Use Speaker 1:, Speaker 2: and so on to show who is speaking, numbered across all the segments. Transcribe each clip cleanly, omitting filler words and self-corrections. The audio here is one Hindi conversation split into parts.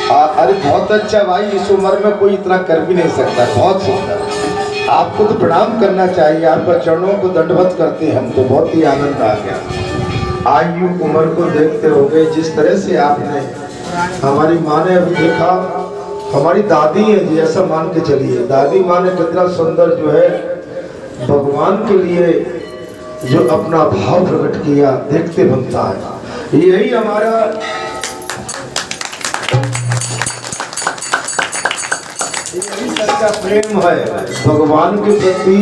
Speaker 1: अरे बहुत अच्छा भाई, इस उम्र में कोई इतना कर भी नहीं सकता। बहुत सुंदर, आपको तो प्रणाम करना चाहिए, आपका चरणों को दंडवत करते हैं हम तो। बहुत ही आनंद आ गया। आयु उम्र को देखते हो गए जिस तरह से आपने, हमारी माँ ने अभी देखा, हमारी दादी है जी, ऐसा मान के चलिए। दादी माँ ने कितना सुंदर जो है भगवान के लिए जो अपना भाव प्रकट किया, देखते बनता है। यही हमारा यही सच्चा प्रेम है, भगवान के प्रति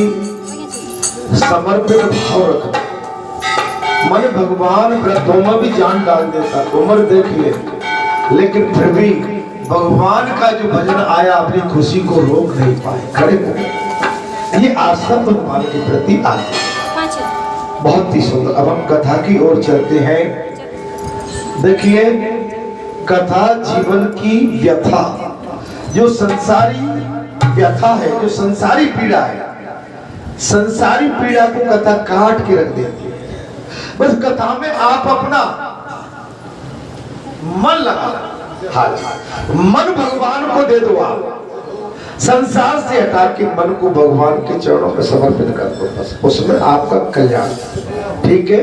Speaker 1: समर्पित भाव रखना। मन भगवान व्रतों में भी जान डाल देता, उम्र देख ले, लेकिन फिर भी भगवान का जो भजन आया अपनी खुशी को रोक नहीं पाए, खड़े हो गए। ये आस्था भगवान के प्रति आती है। बहुत ही सुंदर। अब हम कथा की ओर चलते हैं। देखिए, कथा जीवन की व्यथा, जो संसारी व्यथा है, जो संसारी पीड़ा है, संसारी पीड़ा को कथा काट के रख देती है। बस कथा में आप अपना मन लगा, मन भगवान को दे दो। आप संसार से हटा के मन को भगवान के चरणों में समर्पित कर दो, बस उसमें आपका कल्याण। ठीक है,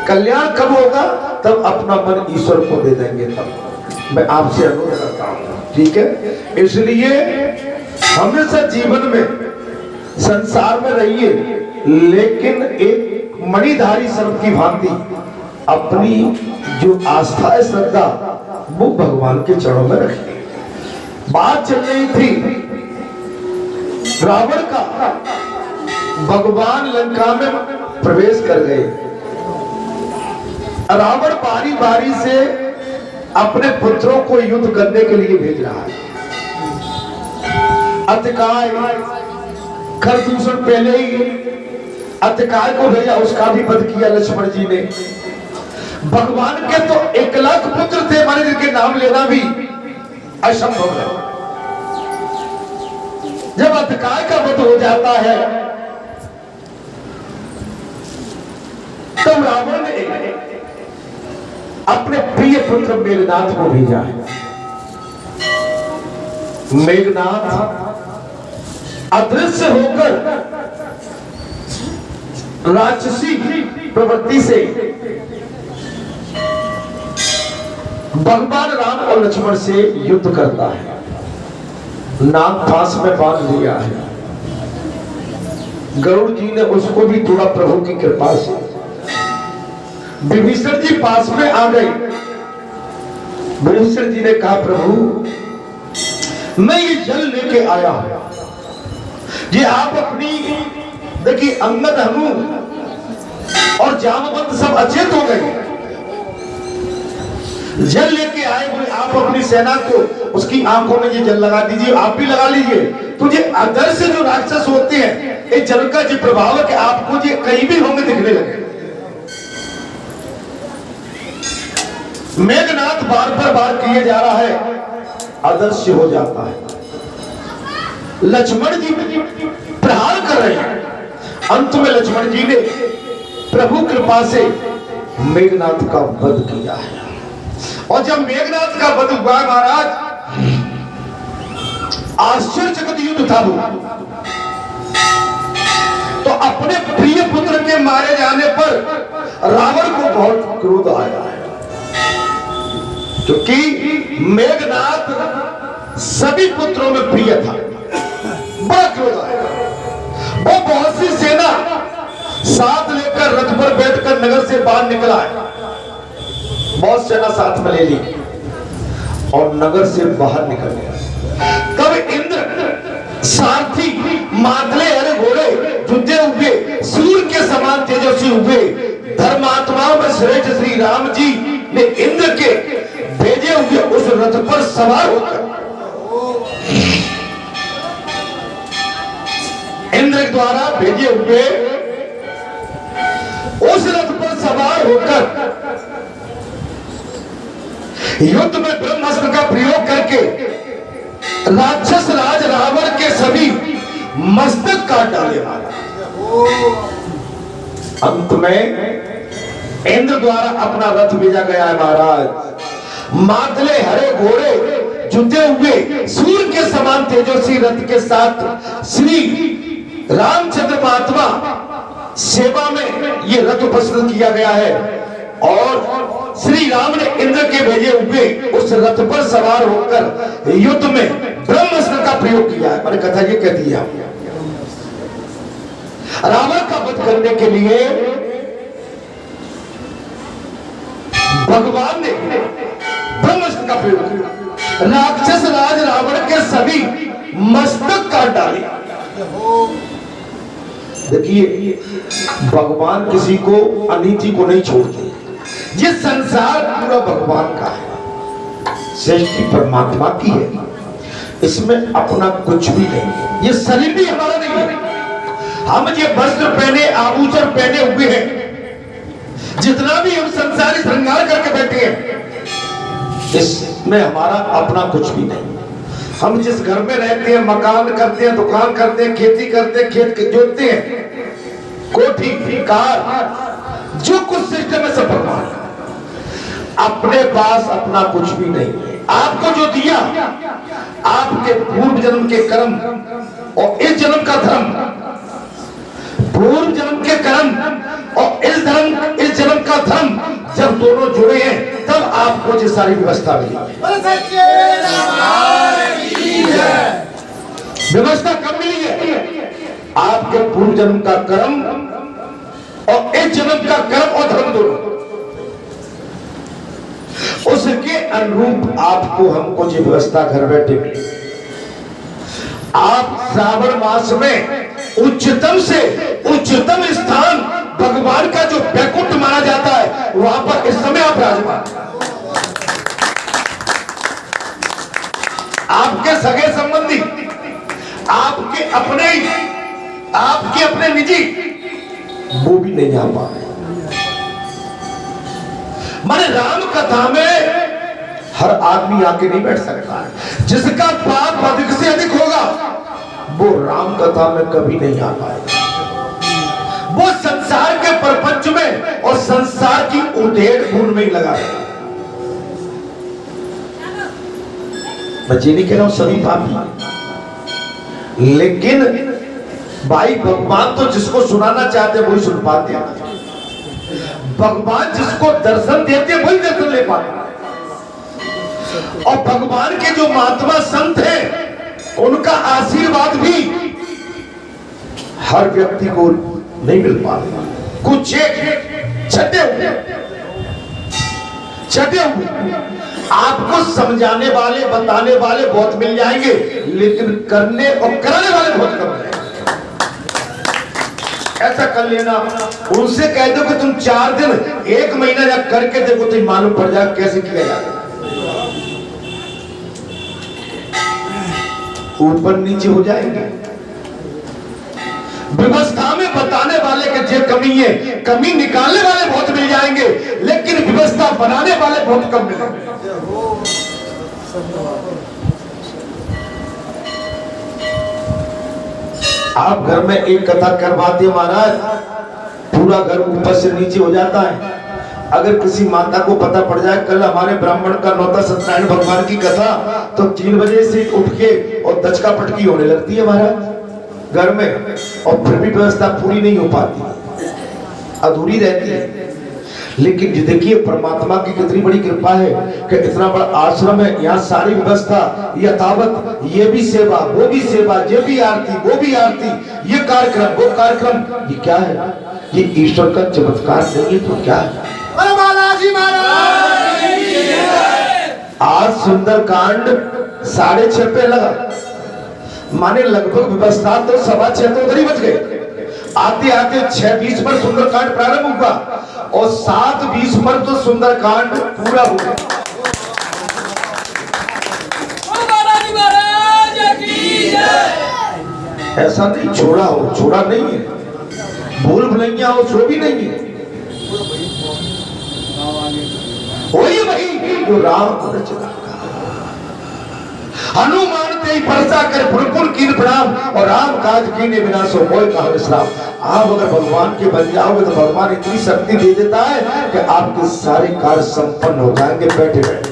Speaker 1: कल्याण कब होगा? तब अपना मन ईश्वर को दे देंगे, तब। मैं आपसे अनुरोध करता हूं, ठीक है? इसलिए हमेशा जीवन में, संसार में रहिए, लेकिन एक मणिधारी सर्प की भांति अपनी जो आस्था है, श्रद्धा, वो भगवान के चरणों में रखिए। बात चल रही थी रावण का, भगवान लंका में प्रवेश कर गए। रावण बारी बारी से अपने पुत्रों को युद्ध करने के लिए भेज रहा है। अतिकाय, खरदूषण पहले ही अतिकाय को भेजा, उसका भी वध किया लक्ष्मण जी ने। भगवान के तो 1 लाख पुत्र थे, माने जिनके नाम लेना भी असंभव है। जब अतिकाय का वध हो जाता है, तब रावण ने अपने प्रिय पुत्र मेघनाथ को भेजा है। मेघनाथ अदृश्य होकर राक्षसी प्रवृत्ति से भगवान राम और लक्ष्मण से युद्ध करता है। नाग फांस में बांध लिया है। गरुड़ जी ने उसको भी थोड़ा प्रभु की कृपा से। विभीषण जी पास में आ गए। विभीषण जी ने कहा, प्रभु मैं ये जल लेके आया हूं, ये आप अपनी, देखिए अंगद, हनु और जामवंत सब अचेत हो गए, जल लेके आए, बोले आप अपनी सेना को उसकी आंखों में ये जल लगा दीजिए, आप भी लगा लीजिए। तो ये अदृश्य जो राक्षस होते हैं, ये जल का जो प्रभाव है कि आपको ये कहीं भी होंगे दिखने लगे। मेघनाथ बार किए जा रहा है, अदृश्य हो जाता है। लक्ष्मण जी प्रहार कर रहे हैं। अंत में लक्ष्मण जी ने प्रभु कृपा से मेघनाथ का वध किया है। और जब मेघनाथ का वध हुआ महाराज, आश्चर्यचकित युद्ध था वो। तो अपने प्रिय पुत्र के मारे जाने पर रावण को बहुत क्रोध आया है, क्योंकि मेघनाथ सभी पुत्रों में प्रिय था। बड़ा क्रोध आया। वो बहुत सी सेना साथ लेकर रथ पर बैठकर नगर से बाहर निकला है। बहुत सेना साथ में ले ली और नगर से बाहर निकल गया। तब इंद्र सारथी मातले हरे घोड़े जुद्धे हुए, सूर्य के समान तेजस्वी हुए, धर्मात्माओं में श्रेष्ठ श्री राम जी ने इंद्र के भेजे हुए उस रथ पर सवार होकर, इंद्र द्वारा भेजे हुए उस रथ पर सवार होकर युद्ध में ब्रह्मास्त्र का प्रयोग करके राक्षस राज रावण के सभी मस्तक काट डाले। अंत में इंद्र द्वारा अपना रथ भेजा गया है महाराज। मातले हरे घोड़े जुटे हुए सूर्य के समान तेजस्वी रथ के साथ श्री रामचंद्र महात्मा सेवा में ये रथ उपस्थित किया गया है और श्री राम ने इंद्र के भेजे हुए उस रथ पर सवार होकर युद्ध में ब्रह्मास्त्र का प्रयोग किया है। मैंने कथा ये कहती है रावण का वध करने के लिए भगवान ने ब्रह्मास्त्र का प्रयोग किया। राक्षस राज रावण के सभी मस्तक काट डाले। देखिए भगवान किसी को अनिति को नहीं छोड़ते। ये संसार पूरा भगवान का है, सृष्टि परमात्मा की है, इसमें अपना कुछ भी नहीं। ये शरीर भी हमारा नहीं है। हम ये वस्त्र पहने आभूषण पहने हुए हैं, जितना भी हम संसारी श्रृंगार करके बैठे हैं, इसमें हमारा अपना कुछ भी नहीं। हम जिस घर में रहते हैं, मकान करते हैं, दुकान करते हैं, खेती करते हैं, खेत जोतते हैं, कोठी कार जो कुछ सिस्टम है सब भगवान का। अपने पास अपना कुछ भी नहीं है। आपको जो दिया आपके पूर्व जन्म के कर्म और इस जन्म का धर्म, पूर्व जन्म के कर्म और इस जन्म का धर्म जब दोनों जुड़े हैं तब आपको ये सारी व्यवस्था मिली। व्यवस्था कब मिली है? आपके पूर्व जन्म का कर्म और इस जन्म का कर्म और धर्म दोनों, उसके अनुरूप आपको हमको ये व्यवस्था घर बैठे मिली। आप श्रावण मास में उच्चतम से उच्चतम स्थान भगवान का जो वैकुंठ माना जाता है वहां पर इस समय आप विराजमान। आपके सगे संबंधी, आपके अपने निजी, वो भी नहीं आ पा रहे। माने राम कथा में हर आदमी आके नहीं बैठ सकता है। जिसका पाप अधिक से अधिक होगा वो राम कथा में कभी नहीं आ पाएगा। वो संसार के प्रपंच में और संसार की उधेड़ बूंद में ही लगा है। मैं ये नहीं कह रहा हूं सभी पापी, लेकिन भाई भगवान तो जिसको सुनाना चाहते वही सुन पाते हैं। भगवान जिसको दर्शन देते वही दर्शन ले पाते। और भगवान के जो महात्मा संत हैं उनका आशीर्वाद भी हर व्यक्ति को नहीं मिल पाता। कुछ छठे हुए आपको समझाने वाले बताने वाले बहुत मिल जाएंगे, लेकिन करने और कराने वाले बहुत कम हैं। ऐसा कर लेना, उनसे कह दो कि तुम 4 दिन 1 महीना जब करके देखो तो मालूम पड़ जाएगा कैसे किया जाए। ऊपर नीचे हो जाएंगे। व्यवस्था में बताने वाले के जो कमी है, कमी निकालने वाले बहुत मिल जाएंगे, लेकिन व्यवस्था बनाने वाले बहुत कम मिलेंगे। आप घर में एक कथा करवाते महाराज, पूरा घर ऊपर से नीचे हो जाता है। अगर किसी माता को पता पड़ जाए कल हमारे ब्राह्मण का नौता सत्यनारायण भगवान की कथा, तो 3 बजे से उठ के और दचका पटकी होने लगती है महाराज घर में, और फिर भी व्यवस्था पूरी नहीं हो पाती, अधूरी रहती है। लेकिन ये देखिए परमात्मा की कितनी बड़ी कृपा है कि इतना बड़ा आश्रम है, यहाँ सारी व्यवस्था यथावत, ये भी सेवा वो भी सेवा, ये भी आरती वो भी आरती, ये कार्यक्रम वो कार्यक्रम। ये क्या है? ये ईश्वर का चमत्कार नहीं है तो क्या है? आज सुंदरकांड 6:30 पे लगा, माने लगभग व्यवस्था तो 6:15 तो उधर ही बच गए। आते आते 6:20 पर सुंदरकांड प्रारंभ हुआ और 7:20 पर तो सुंदरकांड पूरा हो गया। ऐसा नहीं छोड़ा हो, छोड़ा नहीं है, भूल भुलैया हो सो भी नहीं है। वही जो राम को रचना, हनुमान ते परसा कर पुरपुर कीन प्रणाम और राम काज कीने बिना सो मोय कहा विश्राम। आप अगर भगवान के बन जाओगे तो भगवान इतनी शक्ति दे देता है कि आपके सारे कार्य संपन्न हो जाएंगे बैठे बैठे।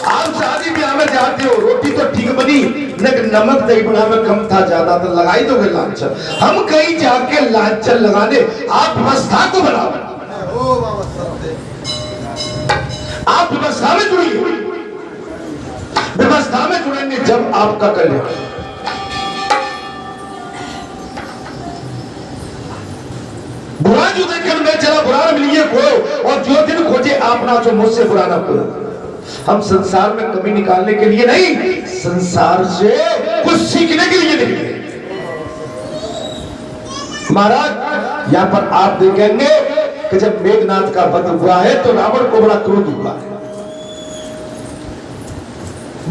Speaker 1: आप शादी ब्याह में जाते हो, रोटी तो ठीक बनी लेकिन नमक दही बना में कम था, ज्यादा तो लगाई दोगे लांछन। हम कहीं जाके लांछन लगाने, आप व्यवस्था को बनाओ, आप व्यवस्था में जुड़िए। व्यवस्था में जुड़ेंगे जब आपका कल्याण। बुरा जो देखकर मैं चला बुरा मिलिए को, और जो दिन खोजे आप ना जो मुझसे बुरा ना कोई। हम संसार में कमी निकालने के लिए नहीं, संसार से कुछ सीखने के लिए निकले। महाराज यहां पर आप देखेंगे कि जब मेघनाथ का वध हुआ है तो रावण को बड़ा क्रोध हुआ है।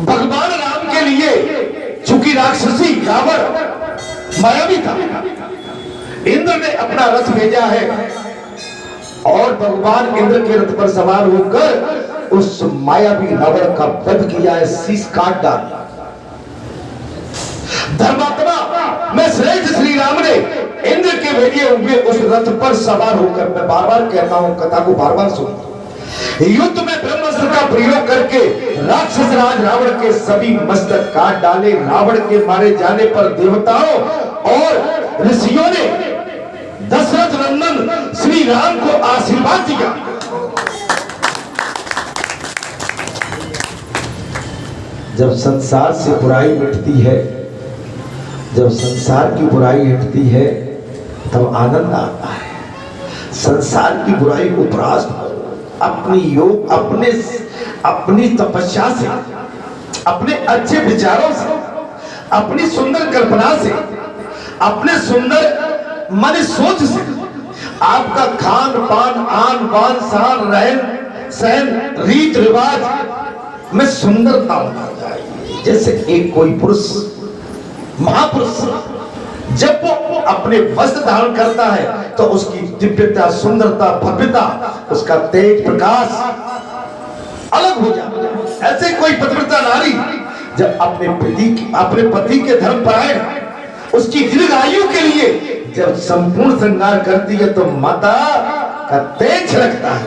Speaker 1: भगवान राम के लिए चूंकि राक्षसी रावण मायावी था, इंद्र ने अपना रथ भेजा है और भगवान इंद्र के रथ पर सवार होकर उस मायावी रावण का वध किया है, शीश काट डाला। धर्मात्मा मैं श्रेष्ठ श्री राम ने इंद्र के भेजे हुए उस रथ पर सवार होकर, मैं बार बार कहता हूं, कथा को बार बार सुनता हूं, युद्ध में ब्रह्मास्त्र का प्रयोग करके राक्षस राज रावण के सभी मस्तक काट डाले। रावण के मारे जाने पर देवताओं और ऋषियों ने दशरथ नंदन श्री राम को आशीर्वाद दिया। जब संसार से बुराई मिटती है, जब संसार की बुराई हटती है तब आनंद आता है। संसार की बुराई को परास्त अपनी योग, अपनी तपस्या से, अपने अच्छे विचारों से, अपनी सुंदर कल्पना से, अपने सुंदर मन सोच से, आपका खान पान आन बान शान रहन सहन रीत रिवाज में सुंदरता होना चाहिए। जैसे एक कोई पुरुष महापुरुष जब वो अपने वस्त्र धारण करता है तो उसकी दिव्यता, सुंदरता, भव्यता, उसका तेज प्रकाश अलग हो जाता है। ऐसे कोई पतिव्रता नारी जब अपने पति के धर्म परायण, उसकी दीर्घ आयु के लिए जब संपूर्ण श्रृंगार करती है तो माता का तेज झलकता है,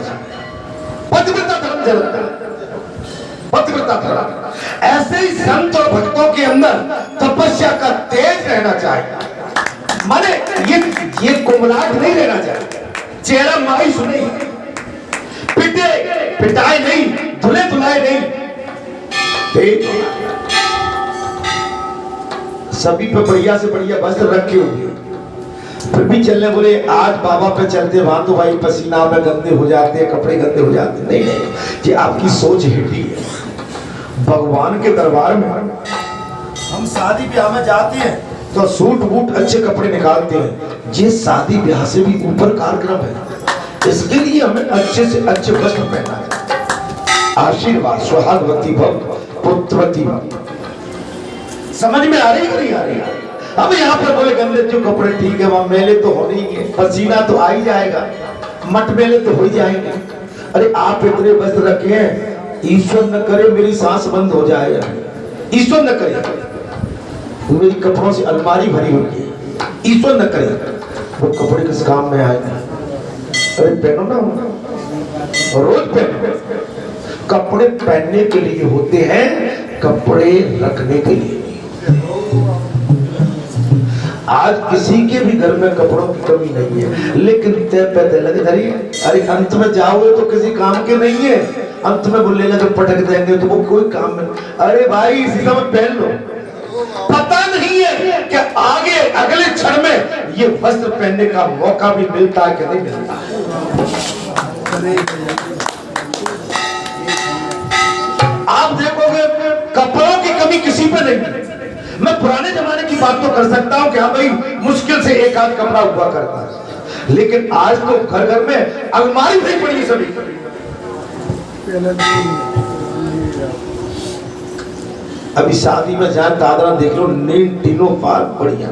Speaker 1: पतिव्रता धर्म झलकता है, पतिव्रता धर्म। ऐसे ही संत और भक्तों के अंदर तपस्या का तेज रहना चाहिए। माने ये कुमलाट नहीं रहना चाहिए, चेहरा मायूस नहीं, पिटाए नहीं, धुले धुलाए नहीं, सभी पे बढ़िया से बढ़िया वस्त्र रखे हुए, फिर भी चलने बोले आज बाबा पे चलते वहां तो भाई पसीना में गंदे हो जाते, कपड़े गंदे हो जाते। नहीं नहीं, ये आपकी सोच हिटी है। भगवान के दरबार में हम शादी ब्याह में जाते हैं तो सूट बूट अच्छे कपड़े निकालते हैं। ये शादी ब्याह से भी ऊपर कार्यक्रम है, इसके लिए हमें अच्छे से अच्छे वस्त्र पहनना है। आशीर्वाद सुहागवती भव पुत्रवती भव। समझ में आ रही नहीं आ रही? अब यहाँ पर बोले गंदे जो कपड़े, ठीक है वहां मेले तो होने ही है, पसीना तो आ ही जाएगा, मट मेले तो हो ही जाएंगे। अरे आप इतने वस्त्र रखे हैं, ईश्वर न करे मेरी सांस बंद हो जाए, ईश्वर न करे मेरी कपड़ों से अलमारी भरी होगी, ईश्वर न करे वो कपड़े किस काम में आएगा। अरे पहनो ना, रोज पहनो। कपड़े पहनने के लिए होते हैं, कपड़े रखने के लिए। आज किसी के भी घर में कपड़ों की कमी नहीं है, लेकिन तय पैदे लगे धरिए। अरे अंत में जाओगे तो किसी काम के नहीं है, अंत में बोलने लगे पटक देंगे तो वो कोई काम नहीं। अरे भाई इसी समय पहन लो, पता नहीं है कि आगे अगले क्षण में ये वस्त्र पहनने का मौका भी मिलता है कि नहीं मिलता। आप देखोगे कपड़ों की कमी किसी पे नहीं। मैं पुराने जमाने की बात तो कर सकता हूं कि हाँ भाई मुश्किल से एक आध कपड़ा हुआ करता है, लेकिन आज तो घर घर में अलमारी भरी पड़ी है सभी। अभी शादी में जाए दादरा देख लो, नील तीनों पार बढ़िया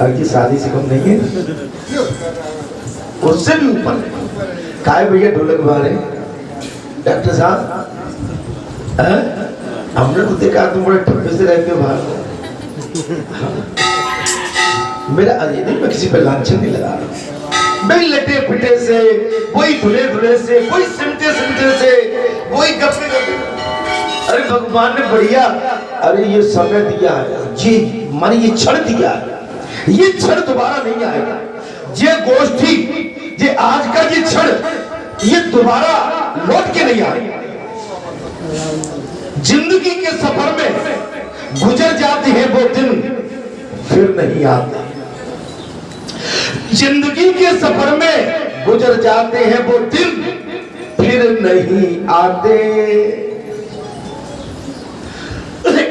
Speaker 1: की शादी से कम नहीं है, उससे भी ऊपर। काय भैया ढोलक मारे डॉक्टर साहब, हमने तो देखा तुम बड़े ठप्पे से रहते हो बाहर। मेरा अरे नहीं, मैं किसी पे लांछन नहीं लगा रहा। भाई लटे फिटे से, कोई धुले धुले से, कोई सिमटे सिमटे से, वो भगवान ने बढ़िया, अरे ये समय दिया है, ये मन ये क्षण दिया है, ये क्षण दोबारा नहीं आएगा। ये गोष्ठी, ये आज का ये क्षण, ये दोबारा लौट के नहीं आएगा। जिंदगी के सफर में गुजर जाते हैं वो दिन, फिर नहीं आते। जिंदगी के सफर में गुजर जाते हैं वो दिन, फिर नहीं आते।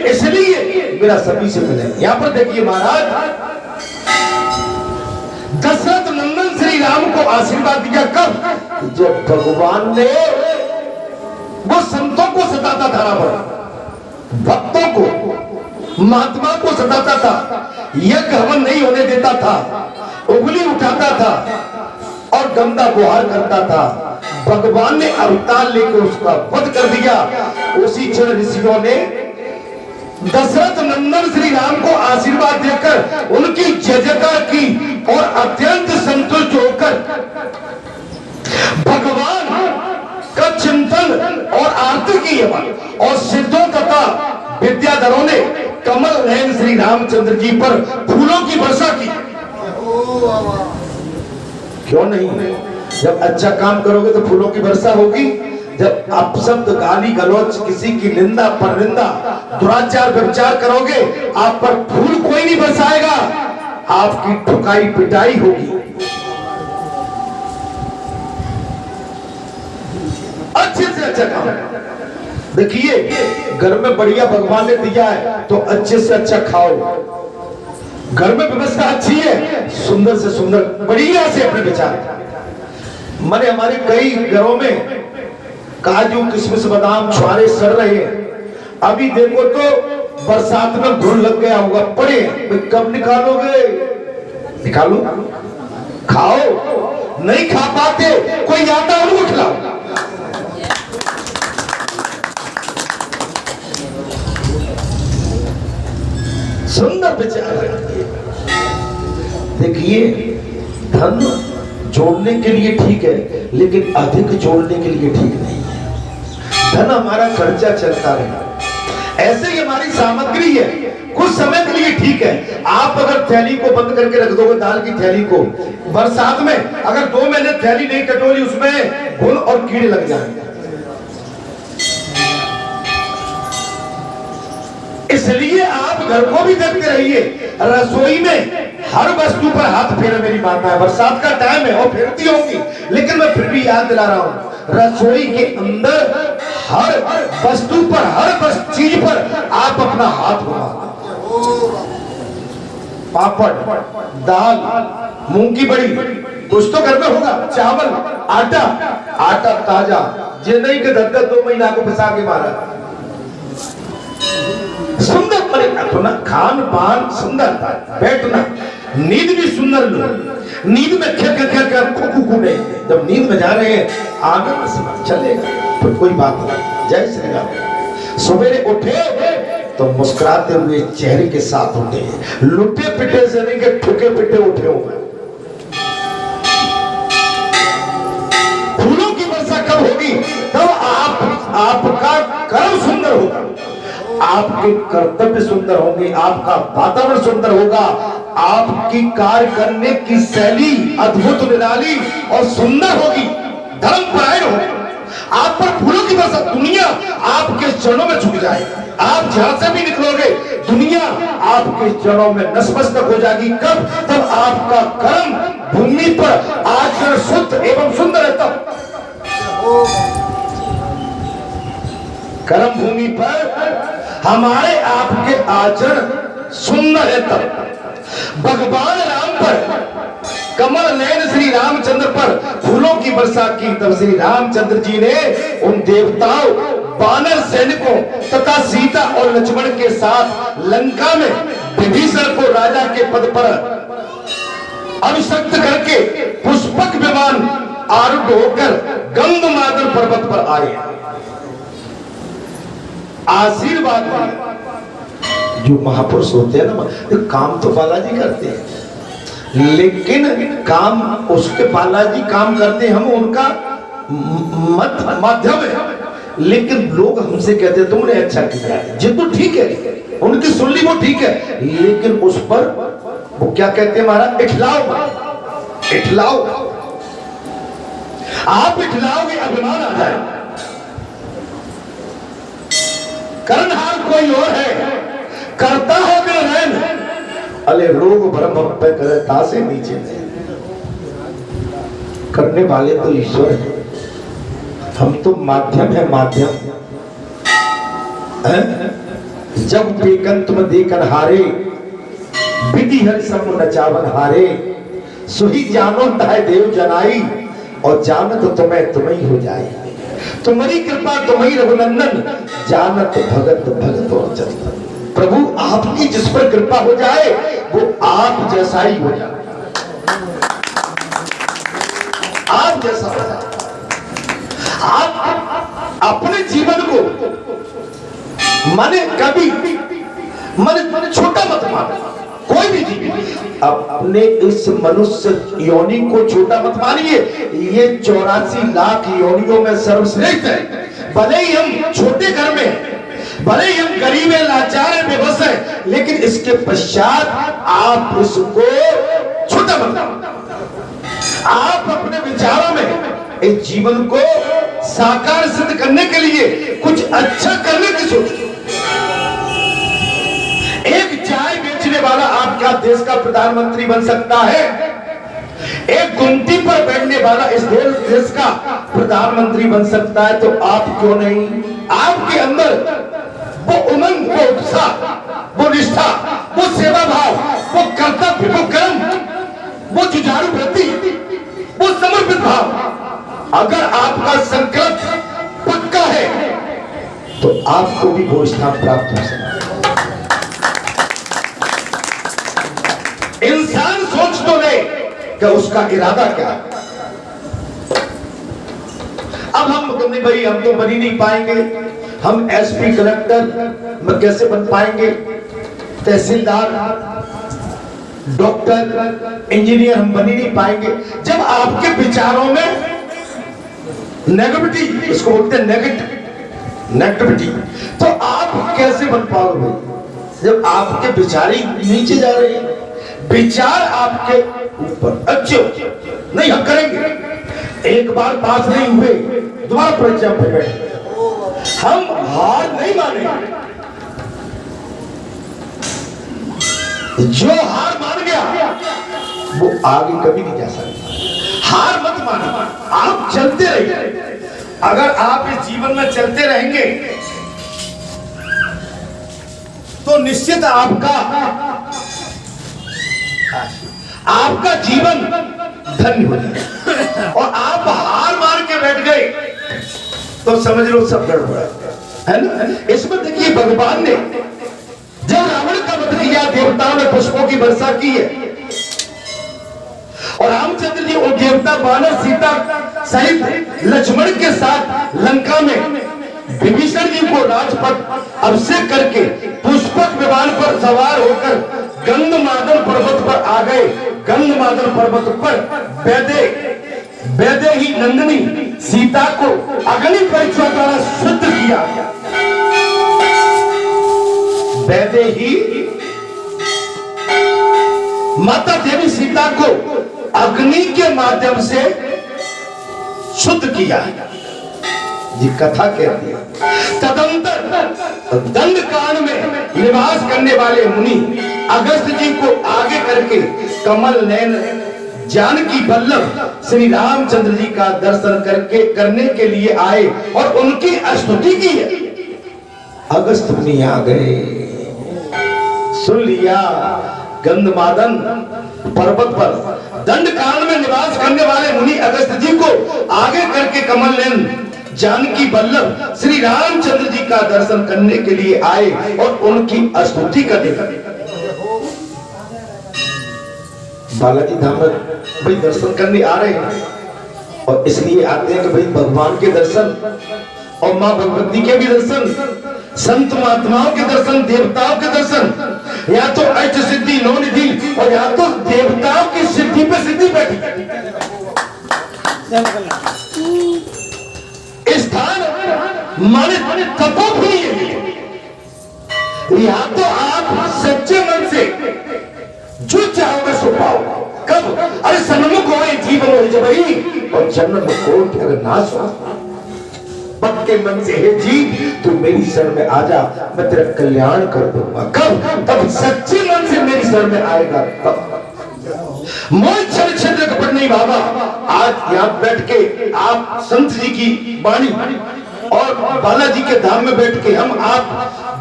Speaker 1: इसलिए मेरा सभी से मिले। यहां पर देखिए महाराज, दशरथ नंदन श्री राम को आशीर्वाद दिया कब? जब भगवान ने वो संतों को सताता था, रावण भक्तों को, महात्मा को सताता था, यज्ञ हवन नहीं होने देता था, उंगली उठाता था और गंदा गुहार करता था। भगवान ने अवतार लेकर उसका वध कर दिया। उसी क्षण ऋषियों ने दशरथ नंदन श्री राम को आशीर्वाद देकर उनकी जय जयकार की और अत्यंत संतुष्ट होकर भगवान का चिंतन और आरती की और सिद्धों तथा विद्याधरों ने कमल नयन श्री रामचंद्र जी पर फूलों की वर्षा की। क्यों नहीं? जब अच्छा काम करोगे तो फूलों की वर्षा होगी। जब आप शब्द गाली गलौच, किसी की निंदा परनिंदा, दुराचार व्यभिचार करोगे, आप पर फूल कोई नहीं बरसाएगा, आपकी ठुकाई पिटाई होगी। अच्छे से अच्छा काम देखिए, घर में बढ़िया भगवान ने दिया है तो अच्छे से अच्छा खाओ। घर में व्यवस्था अच्छी है, सुंदर से सुंदर बढ़िया से अपने विचार। मैंने हमारे कई घरों में काजू किशमिश बादाम छुआरे सड़ रहे हैं। अभी देखो तो बरसात में घुल लग गया होगा, पड़े कब निकालोगे? निकालो, खाओ। नहीं खा पाते, कोई आता उनको खिलाओ। सुंदर विचार। देखिए, धन जोड़ने के लिए ठीक है, लेकिन अधिक जोड़ने के लिए ठीक नहीं है। धन हमारा खर्चा चलता रहे, ऐसे ही हमारी सामग्री है, कुछ समय के लिए ठीक है। आप अगर थैली को बंद करके रख दोगे, दाल की थैली को, बरसात में अगर 2 महीने थैली नहीं टटोली, उसमें घुन और कीड़े लग जाएंगे। इसलिए आप घर को भी देखते रहिए। रसोई में हर वस्तु पर हाथ फेरे, मेरी माता है, बरसात का टाइम है और फेरती होंगी, लेकिन मैं फिर भी याद दिला रहा हूं, रसोई के अंदर हर वस्तु पर, हर चीज पर आप अपना हाथ घुमा। पापड़, दाल, मूंग की बड़ी, कुछ तो घर में होगा, चावल, आटा, आटा ताजा, ये नहीं कि 10-2 महीना को पिसा के मारा। सुंदर अपना खान पान सुंदर, बैठना, नींद भी सुंदर लो। नींद में कूदे, जब नींद में जा रहे हैं आनंद से चलेगा तो कोई बात नहीं। जय श्री राम। सवेरे उठे तो मुस्कुराते हुए चेहरे के साथ उठे, लुटे पिटे से नहीं कि ठुके पिटे उठे हुए। फूलों की वर्षा कब होगी? तब आपका कर्म सुंदर होगा, आपके कर्तव्य सुंदर होंगे, आपका वातावरण सुंदर होगा, आपकी कार्य करने की शैली अद्भुत, निराली और सुंदर होगी, धर्मपरायण होगी। आप पर फूलों की वर्षा, दुनिया आपके चरणों में झुक जाए। आप जहां से भी निकलोगे, दुनिया आपके चरणों में नतमस्तक हो जाएगी। कब? तब आपका कर्म भूमि पर आचरण शुद्ध एवं सुंदर है। तब कर्म भूमि पर हमारे आपके आचरण सुंदर है। तब भगवान राम पर, कमल नयन श्री रामचंद्र पर फूलों की वर्षा की। तब श्री रामचंद्र जी ने उन देवताओं, वानर सैनिकों तथा सीता और लक्ष्मण के साथ लंका में विभीषण को राजा के पद पर अभिषिक्त करके पुष्पक विमान आरूढ़ होकर गंधमादन पर्वत पर आए। आशीर्वाद जो महापुरुष होते हैं ना, तो काम तो बालाजी करते हैं, लेकिन काम उसके बालाजी काम करते हैं, हम उनका माध्यम है। लेकिन लोग हमसे कहते हैं तुमने अच्छा किया, ये तो ठीक है, उनकी सुन ली वो ठीक है, लेकिन उस पर वो क्या कहते हैं महाराज, इठलाओ, इठलाओ। आप इठलाओगे अभिमान आ जाए। करनहार कोई और है, करता हो बिन रैन, अले रोग भरम पे करे तासे नीचे नहीं। करने वाले तो ईश्वर है, हम तो माध्यम है, माध्यम है? जब बेकन तुम देखन हारे, विधि हर सब नचावन हारे, सुही जानो ताय देव जनाई, और जानत तुम्हें तुम्हें हो जाए। तुम्हारी कृपा तुम्हें रघुनंदन, जानत भगत भगत और चंदन। प्रभु आपकी जिस पर कृपा हो जाए वो आप जैसा ही हो जाए, आप जैसा हो जाए। आप अपने जीवन को माने कभी माने छोटा मत मानो, कोई भी जीवन अपने इस मनुष्य योनि को छोटा मत मानिए। ये 84 लाख योनियों में सर्वश्रेष्ठ है। भले ही हम छोटे घर में, भले ही हम गरीब है, लाचार है, बेबस है, लेकिन इसके पश्चात आप उसको छोटा मत मानो। आप अपने विचारों में इस जीवन को साकार सिद्ध करने के लिए कुछ अच्छा करने की सोचो। एक चाय बेचने वाला आपका देश का प्रधानमंत्री बन सकता है, एक गुमटी पर बैठने वाला इस देश का प्रधानमंत्री बन सकता है, तो आप क्यों नहीं? आपके अंदर वो उमंग, वो उत्साह, वो निष्ठा, वो सेवा भाव, वो कर्तव्य, वो कर्म, वो जुझारू वृत्ति, वो समर्पित भाव, अगर आपका संकल्प पक्का है तो आपको भी वो स्थान प्राप्त हो सकता है। इंसान सोच तो ले कि उसका इरादा क्या है। अब हम नहीं भाई, हम तो बन ही नहीं पाएंगे, हम एसपी कलेक्टर में कैसे बन पाएंगे, तहसीलदार डॉक्टर इंजीनियर हम बन ही नहीं पाएंगे। जब आपके विचारों में नेगेटिविटी, इसको बोलते हैं नेगेटिविटी, तो आप कैसे बन पाओगे भाई? जब आपके विचार ही नीचे जा रहे हैं, विचार आपके ऊपर अच्छे नहीं, हम करेंगे। एक बार पास नहीं हुए, दोबारा परीक्षा पे बैठे, हम हार नहीं मानेंगे। जो हार मान गया वो आगे कभी नहीं जा सकता। हार मत मानो, आप चलते रहिए। अगर आप इस जीवन में चलते रहेंगे तो निश्चित आपका जीवन धन्य हो जाएगा। और आप हार मार के बैठ गए तो समझ लो सब गड़बड़ है ना। इसमें देखिए भगवान ने जब रावण का वध किया, देवताओं ने पुष्पों की वर्षा की है, और रामचंद्र जी और देवता वानर सीता सहित लक्ष्मण के साथ लंका में विभीषण जी को राजपथ अभिषेक करके पुष्पक विमान पर सवार होकर गंधमादन पर्वत पर आ गए। गंधमादन पर्वत पर वैदेही नंदिनी सीता को अग्नि परीक्षा द्वारा शुद्ध किया। वैदेही माता देवी सीता को अग्नि के माध्यम से शुद्ध किया, ये कथा कहती है। तदंतर दंडकांड में निवास करने वाले मुनि अगस्त जी को आगे करके कमल नयन जानकी वल्लभ श्री रामचंद्र जी का दर्शन करने के लिए आए और उनकी स्तुति की है। अगस्त मुनि आ गए, सुन लिया, गंधमादन पर्वत पर दंडकांड में निवास करने वाले मुनि अगस्त जी को आगे करके कमल नयन जानकी वल्लभ श्री रामचंद्र जी का दर्शन करने के लिए आए और उनकी स्तुति करने लगे। बालाजी धाम में भाई दर्शन करने आ रहे हैं, और इसलिए आते हैं कि भाई भगवान के दर्शन और मां भगवती के भी दर्शन, संत महात्माओं के दर्शन, देवताओं के दर्शन, या तो अष्ट सिद्धि नौ निधि, और या तो देवताओं की सिद्धि पे सिद्धि बैठी। स्थान माने तपोभूमि है। या तो आप सच्चे मन से जो चाहोगे सो पाओ। कब? अरे सन्मुख हो जीवन हो जबई और जन्म को फिर नाश हो। पक्के मन से हे जी तू मेरी शरण में आ जा, मैं तेरा कल्याण कर दूंगा। कब? तब सच्चे मन से मेरी शरण में आएगा तब। मोह छल छंद्र कपट नहीं बाबा। आज यहाँ बैठ के आप संत जी की वाणी और बालाजी के धाम में बैठ के हम आप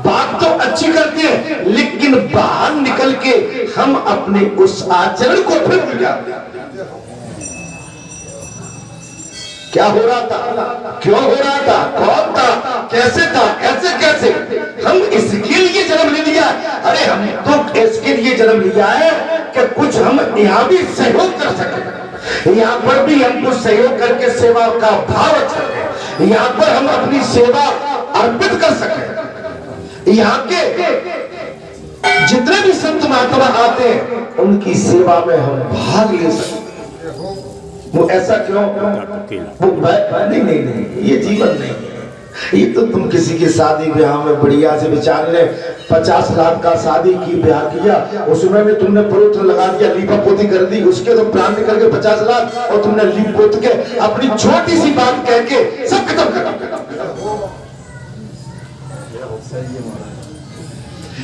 Speaker 1: बात तो अच्छी करते हैं, लेकिन बाहर निकल के हम अपने उस आचरण को फिर भूल जाते हैं। क्या हो रहा था, क्यों हो रहा था, कौन था, कैसे था, कैसे कैसे हम इसके लिए जन्म ले लिया। अरे हम तो इसके लिए जन्म लिया है कि कुछ हम यहाँ भी सहयोग कर सके, यहाँ पर भी हमको सहयोग करके सेवा का भाव अच्छा है, यहाँ पर हम अपनी सेवा अर्पित कर सके। यहाँ के जितने भी संत महात्मा आते हैं उनकी सेवा में हम भाग ले सकते। वो ऐसा क्यों? वो नहीं, ये जीवन नहीं है। ये तो तुम किसी की शादी ब्याह में बढ़िया से बेचारे ने 50 लाख का शादी की ब्याह किया, उसमें भी तुमने परोठ लगा दिया, लीपा पोती कर दी, उसके तो प्राण निकल के 50 लाख और तुमने लीप पोत के अपनी छोटी सी बात कह के सब खत्म कर।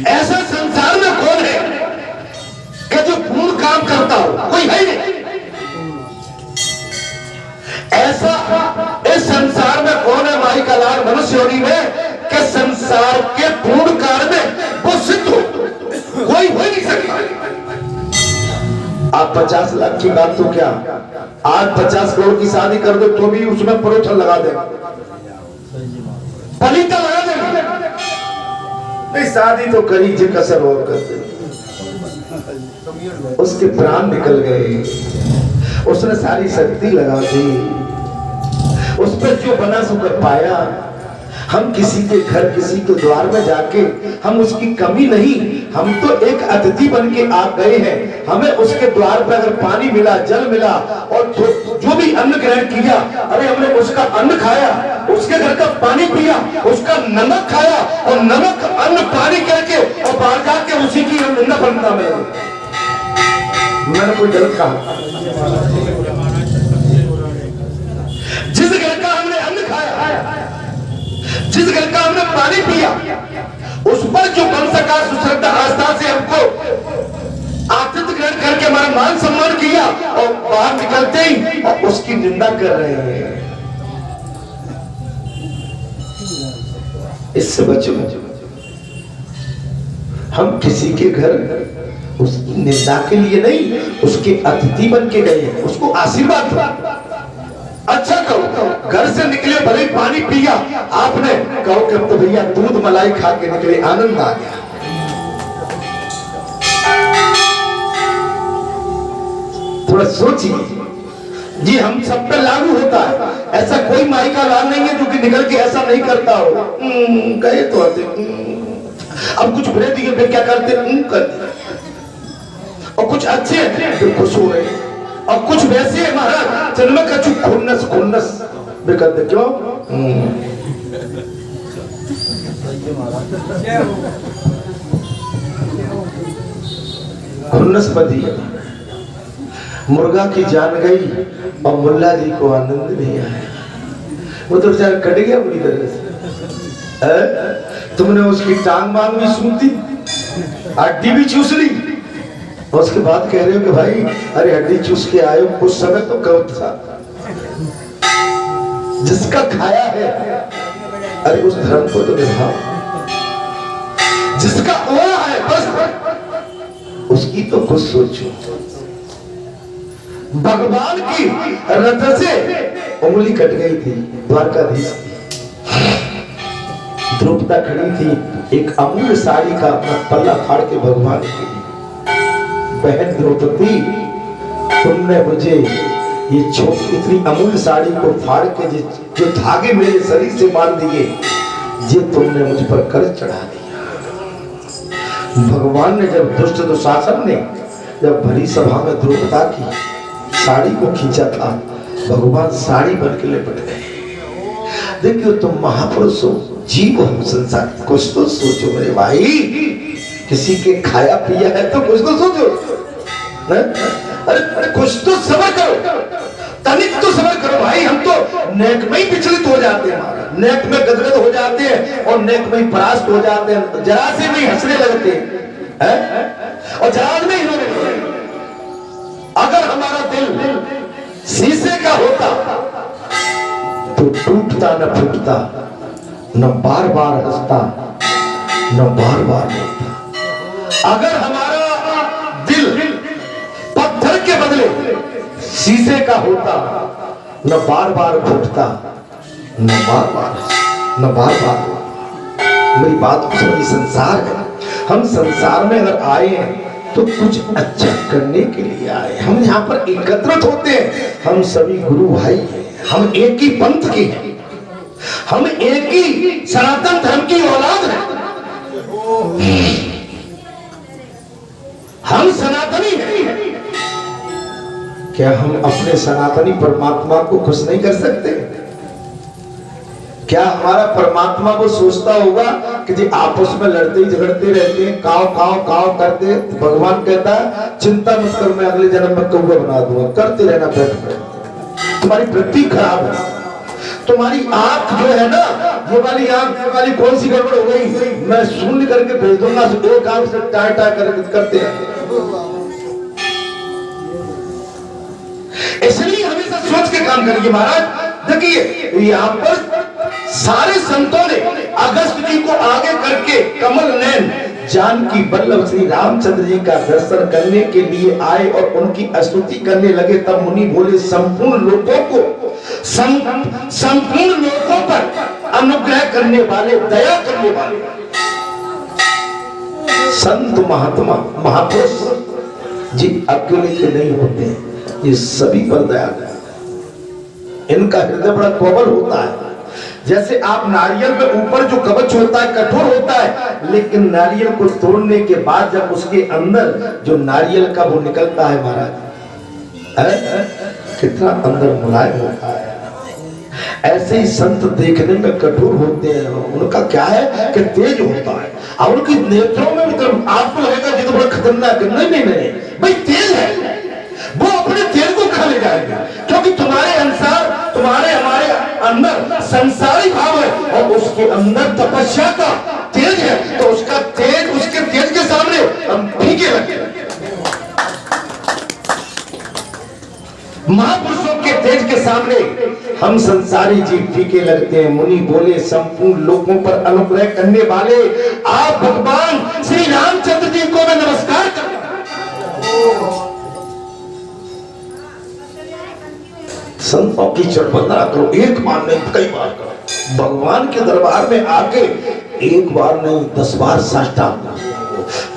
Speaker 1: ऐसा संसार में कौन है कि जो पूर्ण काम करता हो? कोई है नहीं। ऐसा इस संसार में कौन है माई का लाल मनुष्य योनि में कि संसार के पूर्ण कार्य में वो सिद्ध हो? कोई हो नहीं सकता। आप 50 लाख की बात तो क्या, आज 50 करोड़ की शादी कर दो तो भी उसमें परोठा लगा देगा, पलीता लगा देगा। नहीं, शादी तो करी जो कसर और करते, उसके प्राण निकल गए, उसने सारी शक्ति लगा दी, उस पर जो बना सो कर पाया। हम किसी के घर किसी के द्वार में जाके हम उसकी कमी नहीं, हम तो एक अतिथि बन के आ गए हैं। हमें उसके द्वार पर अगर पानी मिला, जल मिला और जो भी अन्न ग्रहण किया, अरे हमने उसका अन्न खाया, उसके घर का पानी पिया, उसका नमक खाया और नमक अन्न पानी करके और बाहर जाके उसी की हम निंदा बनता में मैंने कोई गलत कहा? जिस घर का हमने अन्न खाया, जिस घर का हमने पानी पिया, उस पर जो बन सका सुश्रद्धा आस्था से हमको आतिथ्य ग्रहण करके हमारा मान सम्मान किया और बाहर निकलते ही और उसकी निंदा कर रहे हैं। इससे बचो। हम किसी के घर उसकी निंदा के लिए नहीं, उसके अतिथि बन के गए, उसको आशीर्वाद दो। अच्छा कहो, घर से निकले भले पानी पिया, आपने कहो कि अब तो भैया दूध मलाई खा के निकले, आनंद आ गया। थोड़ा सोचिए जी, हम सब पे लागू होता है। ऐसा कोई माई का लाल नहीं है जो कि निकल के ऐसा नहीं करता हो। गए तो आते, अब कुछ बुरे दिए फिर क्या करते, करते। और कुछ अच्छे फिर खुश हो रहे, और कुछ वैसे महाराज जन्म का चुप खुन्नस खुन्नस बेकते क्यों? खुन्नस बदी मुर्गा की जान गई और मुल्ला जी को आनंद नहीं आया। वो तो बेचारा कट गया पूरी तरह से। तुमने उसकी टांग मांग भी सूंघी, हड्डी भी चूस ली, उसके बाद कह रहे हो कि भाई अरे हड्डी चूस के आए हो, उस समय तो कब था। जिसका खाया है अरे उस धर्म को तो निभाओ, जिसका ओढ़ा है बस उसकी तो कुछ सोचो। भगवान की रथ से उंगली कट गई थी द्वारकाधीश की, द्रौपदी खड़ी थी, एक अमूल्य साड़ी का अपना पल्ला फाड़ के भगवान की, बहन द्रौपदी तुमने मुझे ये इतनी अमूल्य साड़ी को फाड़ के जो धागे मेरे शरीर से बांध दिए, ये तुमने मुझ पर कर्ज चढ़ा दिया। भगवान ने जब दुष्ट दुशासन ने जब भरी सभा में द्रौपदी की साड़ी को खींचा था, भगवान साड़ी बन के लिपट गए। देखियो तुम महापुरुष हो, जीव हो संसार, कुछ तो सोचो मेरे भाई। किसी के खाया पिया है तो कुछ तो सोचो। अरे कुछ तो सब्र करो, तनिक तो सब्र करो भाई। हम तो नेक में ही विचलित हो जाते हैं, नेक में गदगद हो जाते हैं और नेक में ही परास्त हो जाते हैं, जरा से नहीं हंसने लगते हैं और जरा में ही रोने लगते हैं। अगर हमारा दिल शीशे का होता तो टूटता न फूटता, न बार बार हंसता, न बार बार रोता। अगर हमारा दिल पत्थर के बदले शीशे का होता, न बार बार फूटता, न बार बार मेरी बात को समझिए। संसार है, हम संसार में अगर आए हैं तो कुछ अच्छा करने के लिए आए। हम यहाँ पर एकत्रित होते हैं, हम सभी गुरु भाई हैं, हम एक ही पंथ के हैं, हम एक ही सनातन धर्म की औलाद हैं, हम सनातनी हैं। क्या हम अपने सनातनी परमात्मा को खुश नहीं कर सकते? क्या हमारा परमात्मा वो सोचता होगा कि जी आपस में लड़ते ही झगड़ते रहते हैं, काव काव काव करते? तो भगवान कहता है चिंता मत करो, मैं अगले जन्म में कौवा बना दूंगा, करते रहना बैठ में। तुम्हारी वृत्ति खराब है, तुम्हारी आंख जो है ना, ये वाली आंख, ये वाली कौन सी गड़बड़ हो गई, मैं शून्य करके भेज दूंगा, एक आंख से टाय टाय करते हैं। इसलिए हमेशा सोच के काम करिए महाराज। देखिए यहाँ पर सारे संतों ने अगस्त जी को आगे करके कमल नयन जानकी वल्लभ श्री रामचंद्र जी का दर्शन करने के लिए आए और उनकी स्तुति करने लगे। तब मुनि बोले संपूर्ण लोगों पर अनुग्रह करने वाले, दया करने वाले संत महात्मा महापुरुष जी अकेले के नहीं होते, ये सभी पर दया करते। इनका हृदय बड़ा कोमल होता है। जैसे आप नारियल में ऊपर जो कवच होता है कठोर होता है, लेकिन नारियल को तोड़ने के बाद जब उसके अंदर जो नारियल का वो निकलता है महाराज, कितना अंदर मुलायम होता है। ऐसे ही संत देखने में कठोर होते हैं, उनका क्या है कि तेज होता है, और उनकी नेत्रों में मतलब आपको लगेगा ये तो बड़ा खतरनाक है। नहीं नहीं नहीं भाई, तेज है, वो अपने तेज को खा ले जाएगा, क्योंकि तुम्हारे अनुसार तुम्हारे हमारे अंदर संसारी भाव है और उसके अंदर तपस्या का तेज है, तो उसका तेज, उसके तेज के सामने हम फीके लगते हैं। महापुरुषों के तेज के सामने हम संसारी जीव फीके लगते हैं। मुनि बोले संपूर्ण लोगों पर अनुग्रह करने वाले आप भगवान श्री रामचंद्र जी को मैं नमस्कार करता हूं। संतों की चढ़बंदना करो, एक बार नहीं कई बार करो। भगवान के दरबार में आके एक बार नहीं 10 बार साष्टांग।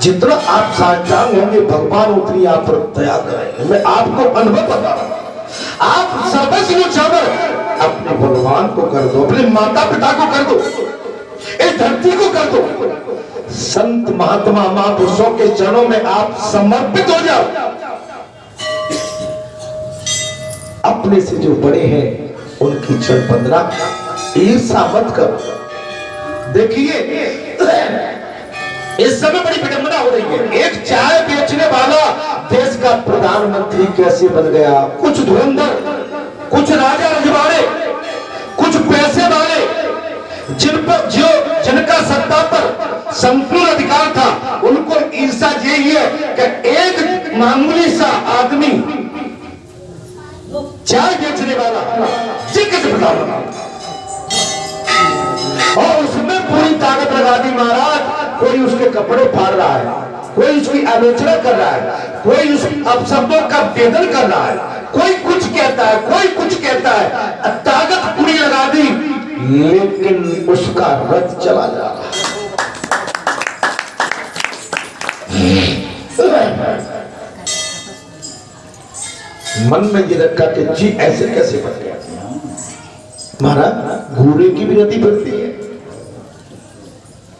Speaker 1: जितना आप साष्टांग होंगे भगवान उतनी आप पर दया करेंगे। मैं आपको अनुभव बता रहा हूं। आप सर्वस्व न्योछावर अपने भगवान को कर दो, अपने माता पिता को कर दो, इस धरती को कर दो। संत महात्मा महापुरुषों के चरणों में आप समर्पित हो जाओ। अपने से जो बड़े हैं उनकी चरणवंदना ईर्ष्या मत करो। देखिए इस समय बड़ी विडंबना हो रही है। एक चाय बेचने वाला देश का प्रधानमंत्री कैसे बन गया? कुछ धुरंधर, कुछ राजा रजवाड़े, कुछ पैसे वाले, जिनका सत्ता पर संपूर्ण अधिकार था, उनको ईर्ष्या यही है कि एक मामूली सा आदमी चाय बेचने वाला जी कैसे प्रधानमंत्री, और उसमें पूरी ताकत लगा दी महाराज। कोई उसके कपड़े फाड़ रहा है, कोई उसकी आलोचना कर रहा है, कोई उस अपशब्दों का वेदन कर रहा है, कोई कुछ कहता है, कोई कुछ कहता है, ताकत पूरी लगा दी, लेकिन उसका रथ चला जा रहा है। मन में ये रखा कि जी ऐसे कैसे बन गया महाराज। घोड़े की भी रति बढ़ती है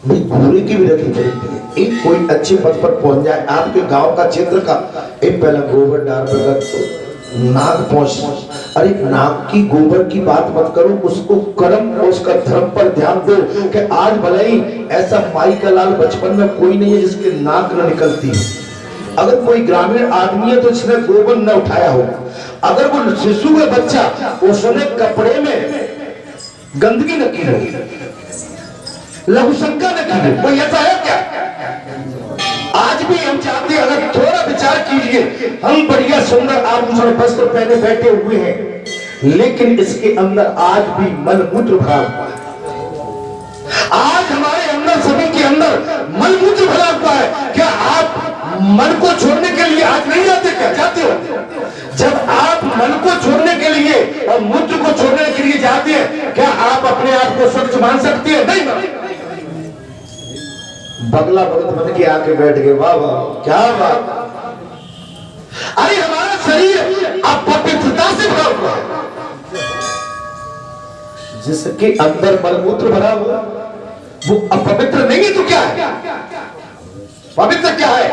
Speaker 1: भाई, घोड़े की भी रति बढ़ती है। एक कोई अच्छे पद पर पहुंच जाए, आपके गांव का क्षेत्र का, एक पहला गोबर डाल पर नाग पहुंच, अरे नाक की गोबर की बात मत करो, उसको कर्म और उसका धर्म पर ध्यान दो कि आज भले ही ऐसा माई का लाल बचपन में कोई नहीं है जिसके नाक न निकलती है। अगर कोई ग्रामीण आदमी है तो इसने गोबर न उठाया हो। अगर वो शिशु है बच्चा, उसने कपड़े में गंदगी न की हो, लघुशंका न की हो, कोई ऐसा है क्या? आज भी हम चाहते हैं, अगर थोड़ा विचार कीजिए, हम बढ़िया सुंदर आभूषण वस्त्र पहने बैठे हुए हैं, लेकिन इसके अंदर आज भी मलमूत्र भरा हुआ है। आज हमारे अंदर, सभी के अंदर मलमूत्र भरा हुआ है। क्या आप मन को छोड़ने के लिए आज नहीं जाते? क्या जाते हो? जब आप मन को छोड़ने के लिए और मूत्र को छोड़ने के लिए जाते हैं, क्या आप अपने आप को स्वच्छ मान सकते हैं? नहीं। बगला भगत बन के आके बैठ गए, वाह वाह क्या बात। अरे हमारा शरीर अपवित्रता से भरा हुआ है। जिसके अंदर मलमूत्र भरा हुआ वो अपवित्र नहीं है तो क्या है? पवित्र क्या है?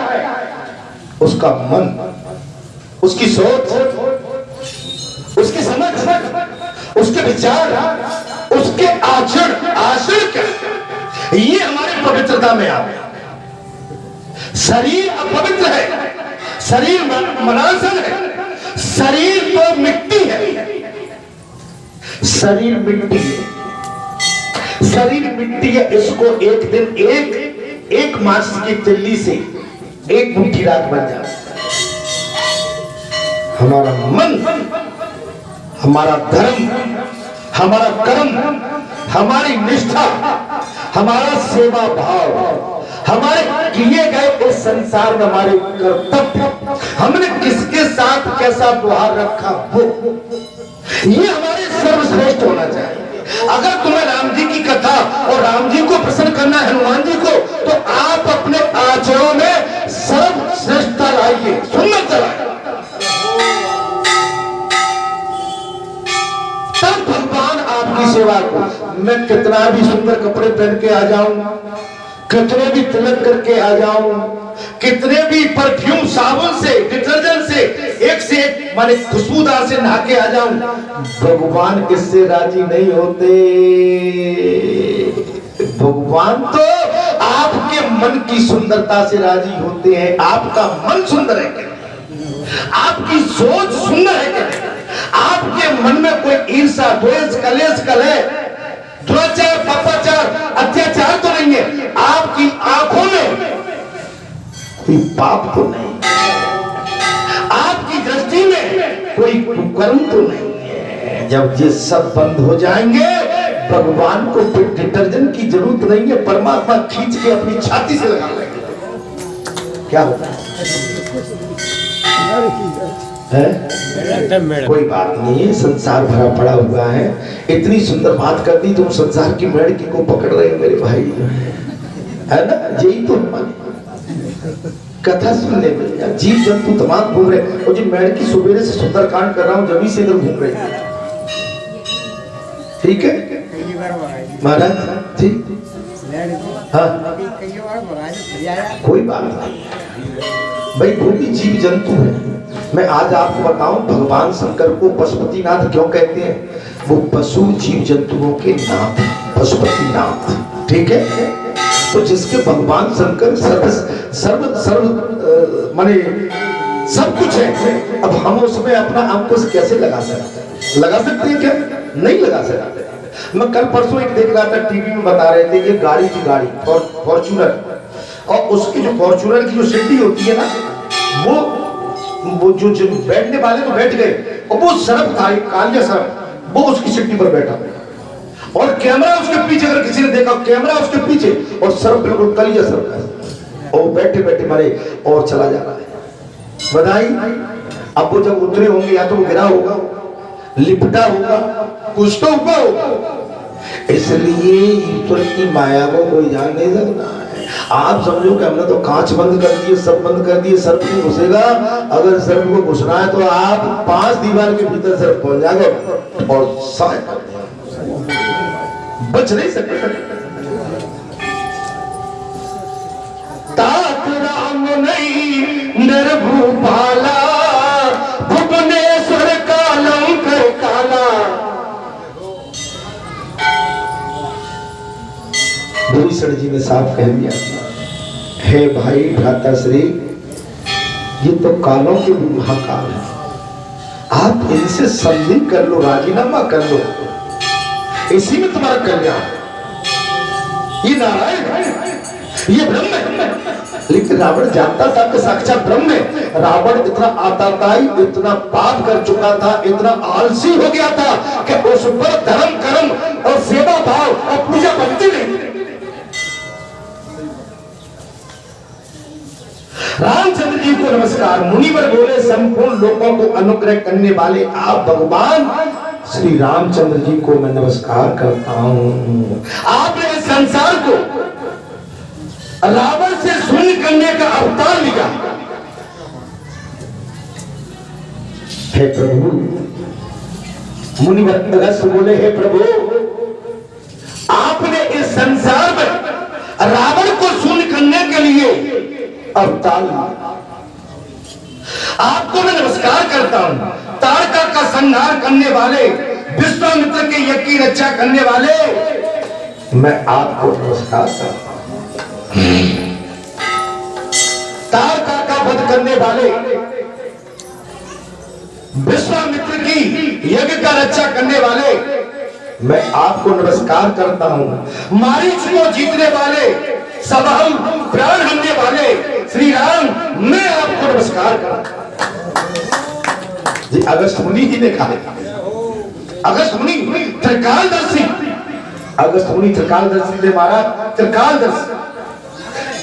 Speaker 1: उसका मन, उसकी सोच, उसकी समझ, उसके विचार, उसके आचरण क्या, ये हमारी पवित्रता में आवे। शरीर अपवित्र है, शरीर मनासन है, शरीर तो मिट्टी है, शरीर मिट्टी है, शरीर मिट्टी है। इसको एक दिन एक मास की तिल्ली से एक मुट्ठी रात बन जाए। हमारा मन, हमारा धर्म, हमारा कर्म, हमारी निष्ठा, हमारा सेवा भाव, हमारे किए गए इस संसार में हमारे कर्तव्य, हमने किसके साथ कैसा व्यवहार रखा, वो ये हमारे सर्वश्रेष्ठ होना चाहिए। अगर तुम्हें राम जी की कथा और राम जी को प्रसन्न करना है, हनुमान जी को, तो आप अपने आचरणों में सर्वश्रेष्ठता लाइए, सुंदर चलाइए। तब भगवान आपकी सेवा को, मैं कितना भी सुंदर कपड़े पहन के आ जाऊं, कितने भी तिलक करके आ जाऊं, कितने भी परफ्यूम, साबुन से, डिटर्जेंट से, एक से एक माने खुशबूदार से नहा के आ जाऊं, भगवान इससे राजी नहीं होते। भगवान तो आपके मन की सुंदरता से राजी होते हैं। आपका मन सुंदर है क्या? आपकी सोच सुंदर है क्या? आपके मन में कोई ईर्ष्या, द्वेष, कलेश, कलह, दुराचार, पापाचार, अत्याचार तो नहीं है? आपकी आंखों में कोई पाप तो नहीं, आपकी दृष्टि में कोई कुकर्म तो नहीं है। जब ये सब बंद हो जाएंगे, भगवान को कोई डिटर्जेंट की जरूरत नहीं है, परमात्मा खींच के अपनी छाती से लगा लेंगे। क्या होगा? कोई बात नहीं है, संसार भरा पड़ा हुआ है। इतनी सुंदर बात कर दी, तुम संसार की मेढकी को पकड़ रहे हो मेरे भाई, है ना? यही तो कथा सुनने में जीव जंतु तमाम घूम रहे, और जो मेढकी सुबह से सुंदरकांड कर रहा हूँ, जब से इधर घूम रही है। ठीक है महाराज, ठीक, हाँ, कोई बात नहीं भाई, वो भी जीव जंतु है। मैं आज आपको बताऊं, भगवान शंकर को पशुपतिनाथ क्यों कहते हैं? वो पशु जीव जंतुओं के नाथ, पशुपतिनाथ। ठीक है? तो जिसके भगवान शंकर सर्व माने सब कुछ है, अब हम उसमें अपना अंकुश कैसे लगा सकते? लगा सकते हैं क्या? नहीं लगा सकते। मैं कल परसों एक देख रहा था, टीवी में बता रहे थे, ये गाड़ी की गाड़ी फॉर्च्यूनर, और उसकी जो फॉर्च्यूनर की जो सीढ़ी होती है ना, वो जो बैठने वाले तो बैठ गए, और वो सरफ था, कालिया सरफ, वो उसकी सीढ़ी पर बैठा, और कैमरा उसके पीछे, अगर किसी ने देखा, कैमरा उसके पीछे और सरफ बिल्कुल कालिया सरफ है, और बैठे बैठे मारे और चला जा रहा है। बधाई। अब वो जब उतरे होंगे, या तो वो गिरा होगा, लिपटा होगा, कुछ तो हुआ होगा। इसलिए ईश्वर की माया को कोई जान नहीं सकता है। आप समझो कि हमने तो कांच बंद कर दिए, सब बंद कर दिए, सर्प नहीं घुसेगा। अगर सर्प को घुसना है तो आप 5 दीवार के भीतर सर्प पहुंच जाएगा और शायद बच नहीं सकते। तात राम नहीं निर्भूपाला, भुवनेश्वर का लंकर विभीषण जी ने साफ कह दिया, हे भाई भ्राताश्री, ये तो कालों के भी महाकाल है, आप इनसे संधि कर लो, राजीनामा कर लो, इसी में तुम्हारा कल्याण। ये नारायण है, ये ब्रह्म है। लेकिन रावण जानता था कि साक्षात ब्रह्म है। रावण इतना आताताई, इतना पाप कर चुका था, इतना आलसी हो गया था कि उस पर धर्म कर्म और सेवा भाव और पूजा बनती नहीं। रामचंद्र जी को नमस्कार। मुनिवर बोले, संपूर्ण लोगों को अनुग्रह करने वाले आप भगवान श्री रामचंद्र जी को मैं नमस्कार करता हूं। आपने इस संसार को रावण से शून्य करने का अवतार लिया। हे प्रभु, मुनिवर अगस्त्य बोले, हे प्रभु, आपने इस संसार में रावण को शून्य करने के लिए अवतार लिया। आपको मैं नमस्कार करता हूं। तारका का संहार करने वाले, विश्वामित्र के यज्ञ की रक्षा करने वाले, मैं आपको नमस्कार करता हूं। तारका का वध करने वाले, विश्वामित्र की यज्ञ का रक्षा करने वाले, मैं आपको नमस्कार करता हूं। मारीच को जीतने वाले, सबहम प्राण हरने वाले श्री राम, मैं आपको नमस्कार करता हूं। जी अगस्त मुनि जी ने कहा, अगस्त मुनि त्रिकालदर्शी, अगस्त मुनि त्रिकालदर्शी ने महाराज त्रिकालदर्शी।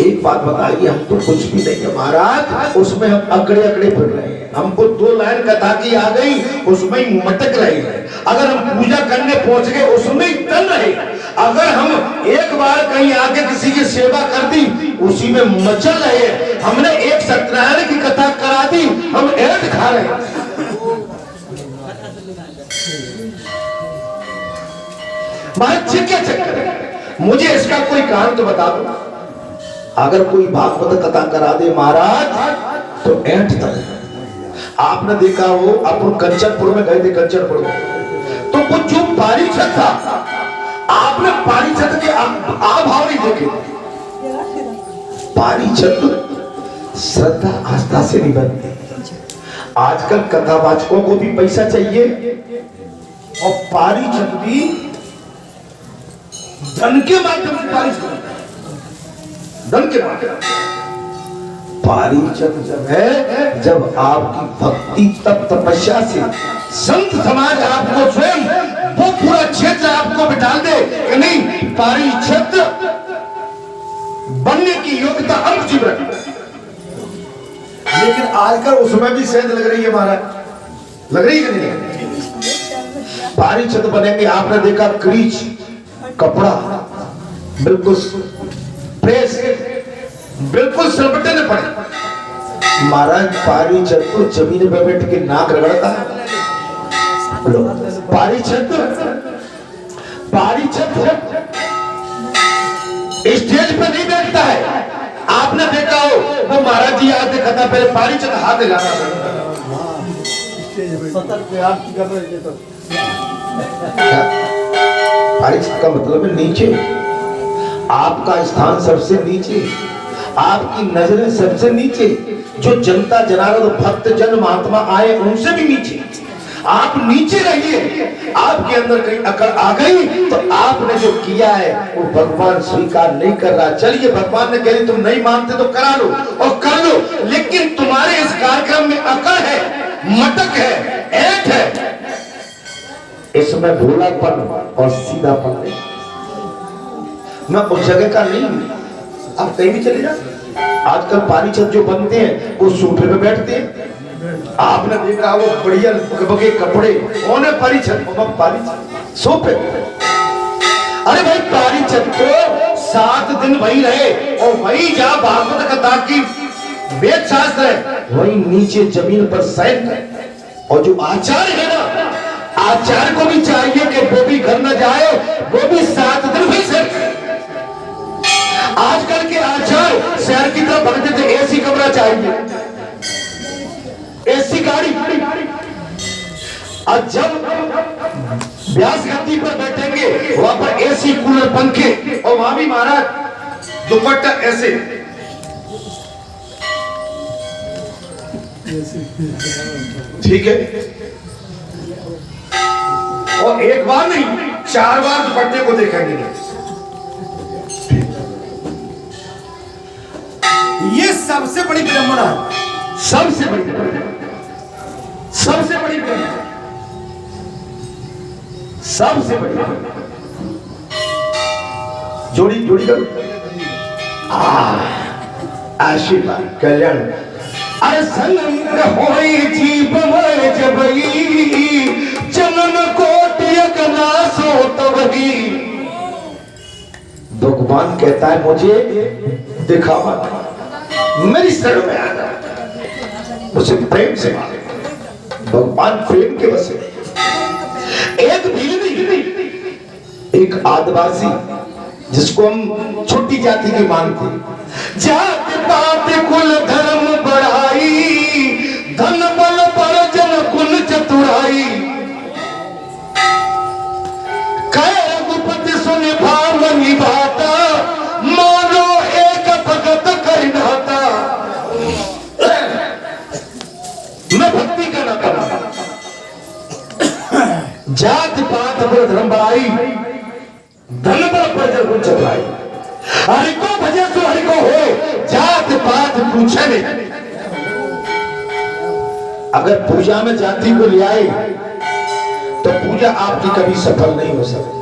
Speaker 1: एक बात बताइए, हम तो कुछ भी नहीं है महाराज, उसमें हम अकड़े अकड़े फिर रहे हैं। हमको 2 लाइन कथा की आ गई, उसमें ही मटक रहे हैं। अगर हम पूजा करने पहुंच गए, उसमें ही तन रहे। अगर हम एक बार कहीं आके किसी की सेवा कर दी, उसी में मचल रहे। हमने एक सत्यनारायण की कथा करा दी, हम ऐठ खा रहे हैं। मुझे इसका कोई कारण तो बता दो। अगर कोई भागवत कथा करा दे महाराज, तो ऐंठ तक। आपने देखा हो, अपन कंचनपुर में गए थे, कंचनपुर में, तो वो जो पारीछत था, आपने पारीछत के आभाव नहीं देखे। पारीछत श्रद्धा आस्था से नहीं बनते। आजकल कथावाचकों को भी पैसा चाहिए, और पारीछत भी धन के माध्यम से पारीछत, धन के माध्यम। पारीछत जब है, जब आपकी भक्ति तप तपस्या से संत समाज आपको स्वयं वो पूरा क्षेत्र आपको बिठा दे कि नहीं, पारीछत बनने की योग्यता हम जीव रखते। लेकिन आजकल उसमें भी सेंध लग रही है महाराज, लग रही है कि नहीं? पारीछत बनेंगे। आपने देखा क्रीच कपड़ा बिल्कुल प्रेस, बिल्कुल सरबटे ने पड़े। महाराज पारीछत को जमीन पे बैठ के नाक रगड़ता है। पारीछत स्टेज पे नहीं बैठता है। आपने देखा हो, वो महाराज जी आते कथा पहले पारीछत हाथ हिलाना पारीछत का मतलब है नीचे। आपका स्थान सबसे नीचे, आपकी नजरें सबसे नीचे। जो जनता जनार्दन भक्त जन महात्मा आए, उनसे भी नीचे। आप नीचे रहिए। आपके अंदर कहीं अकड़ आ गई तो आपने जो किया है वो भगवान स्वीकार नहीं कर रहा। चलिए, भगवान ने कह दी तुम नहीं मानते तो करा लो और कर लो, लेकिन तुम्हारे इस कार्यक्रम में अकड़ है, मटक है, ऐठ है, इसमें भोलापन और सीधापन नहीं। मैं उस जगह का नहीं हूं, आप कहीं भी चले जाए। आजकल पारीछत जो बनते हैं वो सोफे पे बैठते हैं। आपने देखा वो बढ़िया बगे कपड़े, कौन है पारीछत? पारीछत सोफे। अरे भाई, पारीछत को 7 दिन वही रहे, और वही जहां भागवत कथा की वेद शास्त्र है, वही नीचे जमीन पर शयन करे। और जो आचार्य है ना, आचार्य को भी चाहिए कि वो भी घर न जाए, वो भी 7 दिन वही शयन। आजकल के आचार्य शहर की तरफ भागते थे, एसी कमरा चाहिए, एसी गाड़ी। और जब व्यास गद्दी पर बैठेंगे, वहां पर एसी कूलर पंखे, और वहां भी महाराज दुपट्टा ऐसे। ठीक है, और एक बार नहीं 4 बार दुपट्टे को देखेंगे नहीं।
Speaker 2: ये सबसे बड़ी विडंबना है,
Speaker 1: सबसे बड़ी सबसे बड़ी सबसे बड़ी जोड़ी जोड़ी करो। आशीर्वाद कल्याण। अरे संग होई जीव में जबई, जन्म कोटि अगनास होत वही। भगवान कहता है मुझे दिखावा मेरी शरण में आना, मुझे प्रेम से मांगे। भगवान प्रेम के बसे। एक भीलनी, एक आदिवासी जिसको हम छोटी जाति की मानते, जात पात कुल धर्म बढ़ाई, धन बल पर जन कुल चतुराई। कह रघुपति सुन भाव निभाता, मानो एक भगत कर नाता। मैं भक्ति करना करना, जात पात पर धर्म बढ़ाई, धन बल पर जन कुल चतुराई। हरि को भजे सो हरि को हो, जात पात पूछे नहीं। अगर पूजा में जाति को ले आए तो पूजा आपकी कभी सफल नहीं हो सकती।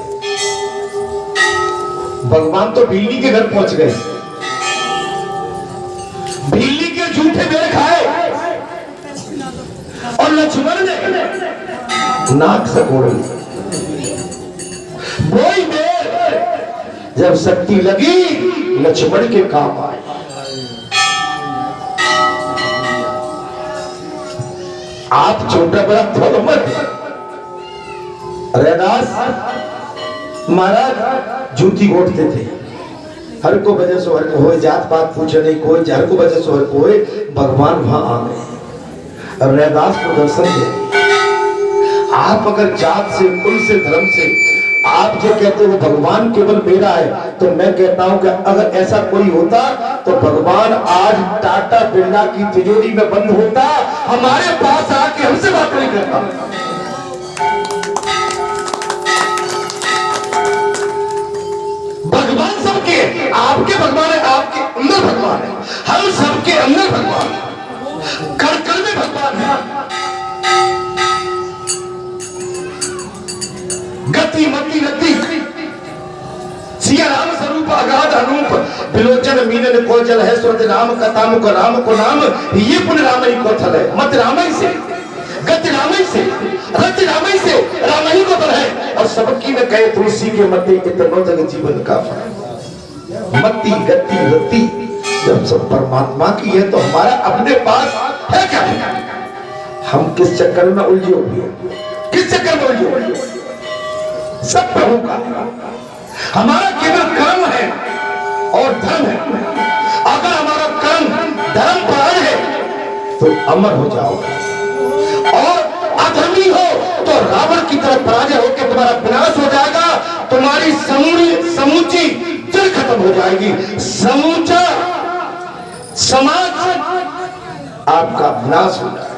Speaker 1: भगवान तो भीलनी के घर पहुंच गए, भीलनी के झूठे बेर खाए, और लक्ष्मण ने नाक से कोड़ी। वही बेर जब शक्ति लगी लक्ष्मण के काम आए। आप छोटा बड़ा थोड़ा मत। रैदास महाराज जूती घोटते थे, हर को वजह से हर को होए, जात पात पूछे नहीं कोई, हर को वजह से हर को होए। भगवान वहां आ गए, रैदास को दर्शन दे। आप अगर जात से, कुल से, धर्म से आप जो कहते हो भगवान केवल मेरा है, तो मैं कहता हूं कि अगर ऐसा कोई होता तो भगवान आज टाटा बिरला की तिजोरी में बंद होता, हमारे पास आके हमसे बात नहीं करता। भगवान सबके, आपके भगवान है, आपके अंदर भगवान है, हम सबके अंदर भगवान है, कर कर में भगवान है। गति मति रति सिया राम स्वरूप अगाध अनूप, विलोचन मीनन को जल है, स्वर्ग राम कथाम को राम को नाम, ये पुण्य राम ही को थल है। मत राम ही से, गति राम ही से, रति राम ही से, राम ही को बल है। और सबकी न कहे तुलसी के मते, इतनो जग जीवन का फल। मति गति रति जब सब परमात्मा की है तो हमारा अपने पास है क्या? हम किस चक्कर में उलझे हुए, किस चक्कर में उलझे हुए? सब प्रभु का। हमारा केवल कर्म है और धर्म है। अगर हमारा कर्म धर्म पर है तो अमर हो जाओगे, और अधर्मी हो तो रावण की तरफ पराजय होकर तुम्हारा विनाश हो जाएगा। तुम्हारी समूची जड़ खत्म हो जाएगी, समूचा समाज आपका विनाश हो जाएगा।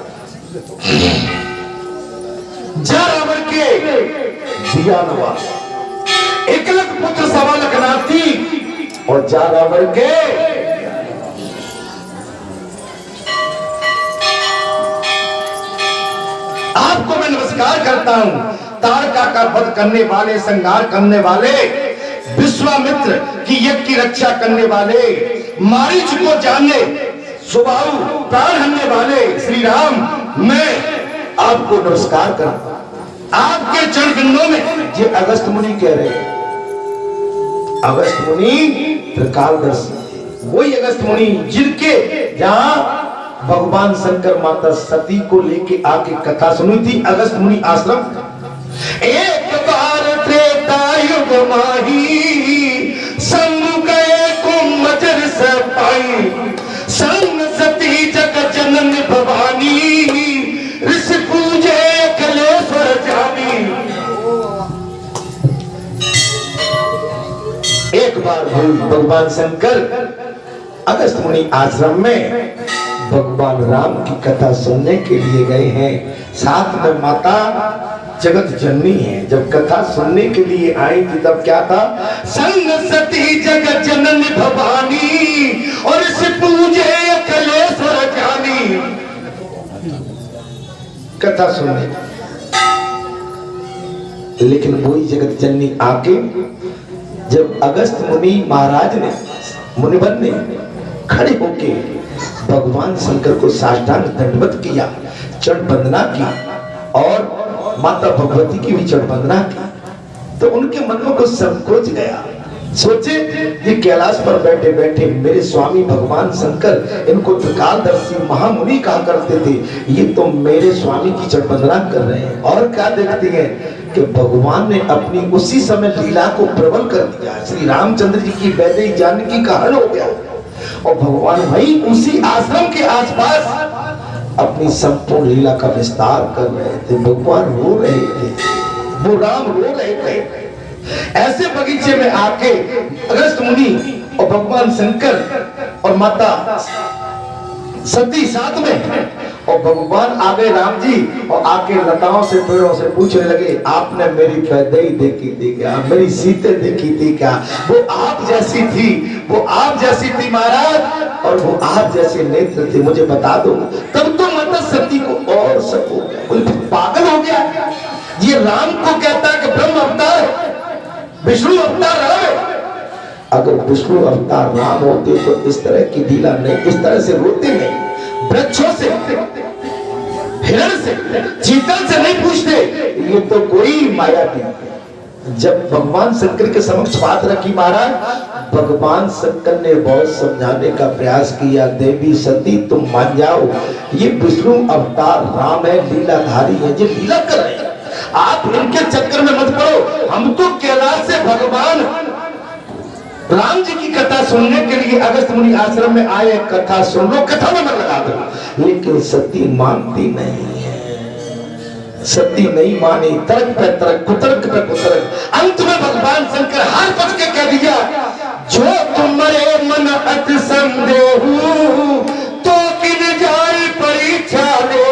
Speaker 1: जा रावण के दिया नवा, एकलक पुत्र सवा लखनाथी, और जा रावण के आपको मैं नमस्कार करता हूं। तारका का वध करने वाले, संहार करने वाले, विश्वामित्र की यज्ञ की रक्षा करने वाले, मारीच को जानने, सुबाहु प्राण हरने वाले श्री राम, मैं आपको नमस्कार करता हूं। आपके चरण बिंदों में ये अगस्त मुनि कह रहे हैं, अगस्त मुनि त्रिकालदर्शी, वही अगस्त मुनि जिनके जहां भगवान शंकर माता सती को लेके आके कथा सुनी थी। अगस्त मुनि आश्रम एक बार त्रेता युग माही, संग गए कुमजर से पाई, संग सती जग जनन भवानी, ऋषि पूजे कलेश्वर जानी। बार हुई। भगवान शंकर अगस्त मुनि आश्रम में भगवान राम की कथा सुनने के लिए गए हैं। साथ में माता जगत जननी है। जब कथा सुनने के लिए आई थी तब क्या था? संग सती जगत जननी भवानी और इस पूजे अखिलेश्वर जानी। कथा सुनने, लेकिन वही जगत जननी आके जब अगस्त मुनि महाराज ने मुनिवन ने खड़े होके भगवान शंकर को साष्टांग दंडवत किया, चरण वंदना की और माता भगवती की भी चरण वंदना की, तो उनके मन में कुछ संकोच गया। सोचे ये कैलाश पर बैठे बैठे मेरे स्वामी भगवान शंकर, इनको त्रिकालदर्शी महामुनि कहा करते थे, ये तो मेरे स्वामी की चरण वंदना कर रहे हैं। और क्या देखती है कि भगवान ने अपनी उसी समय लीला को प्रबल कर दिया। श्री रामचंद्र जी की वैदेही जानकी का हरण हो गया और भगवान वही उसी आश्रम के आसपास अपनी संपूर्ण लीला का विस्तार कर रहे थे। भगवान रो रहे थे, वो राम रो रहे थे। ऐसे बगीचे में आके अगस्त मुनि और भगवान शंकर और माता सती साथ में, और भगवान आ गए राम जी और आके लताओं से पेड़ों से पूछने लगे, आपने मेरी वैदेही देखी थी क्या? मेरी सीते देखी थी क्या? वो आप जैसी थी, वो आप जैसी थी महाराज, और वो आप जैसे नेत्र थे, मुझे बता दो। तब तो माता सती को और सब हो गया, पागल हो गया। ये राम को कहता है कि ब्रह्म अवतार विष्णु अवतार राम। अगर विष्णु अवतार राम होते तो इस तरह की लीला नहीं, इस तरह से रोते नहीं, वृक्षों से, हिरण से, चीतल से नहीं पूछते। ये तो कोई माया थी। जब भगवान शंकर के समक्ष बात रखी महाराज, भगवान शंकर ने बहुत समझाने का प्रयास किया, देवी सती तुम मान जाओ, ये विष्णु अवतार राम है, लीलाधारी है, ये लीला कर रहे हैं, आप इनके चक्कर में मत पड़ो। हम तो कैलाश से भगवान राम जी की कथा सुनने के लिए अगस्त मुनि आश्रम में आए, कथा सुन लो, कथा में मन लगा दो। लेकिन सती मानती नहीं है, सती नहीं मानी, तर्क पे तर्क, कुतर्क पे कुतर्क। अंत में भगवान शंकर हार पकड़ के कह दिया, जो तुम्हारे मन अति संदेह तो किन जाए परीक्षा लो।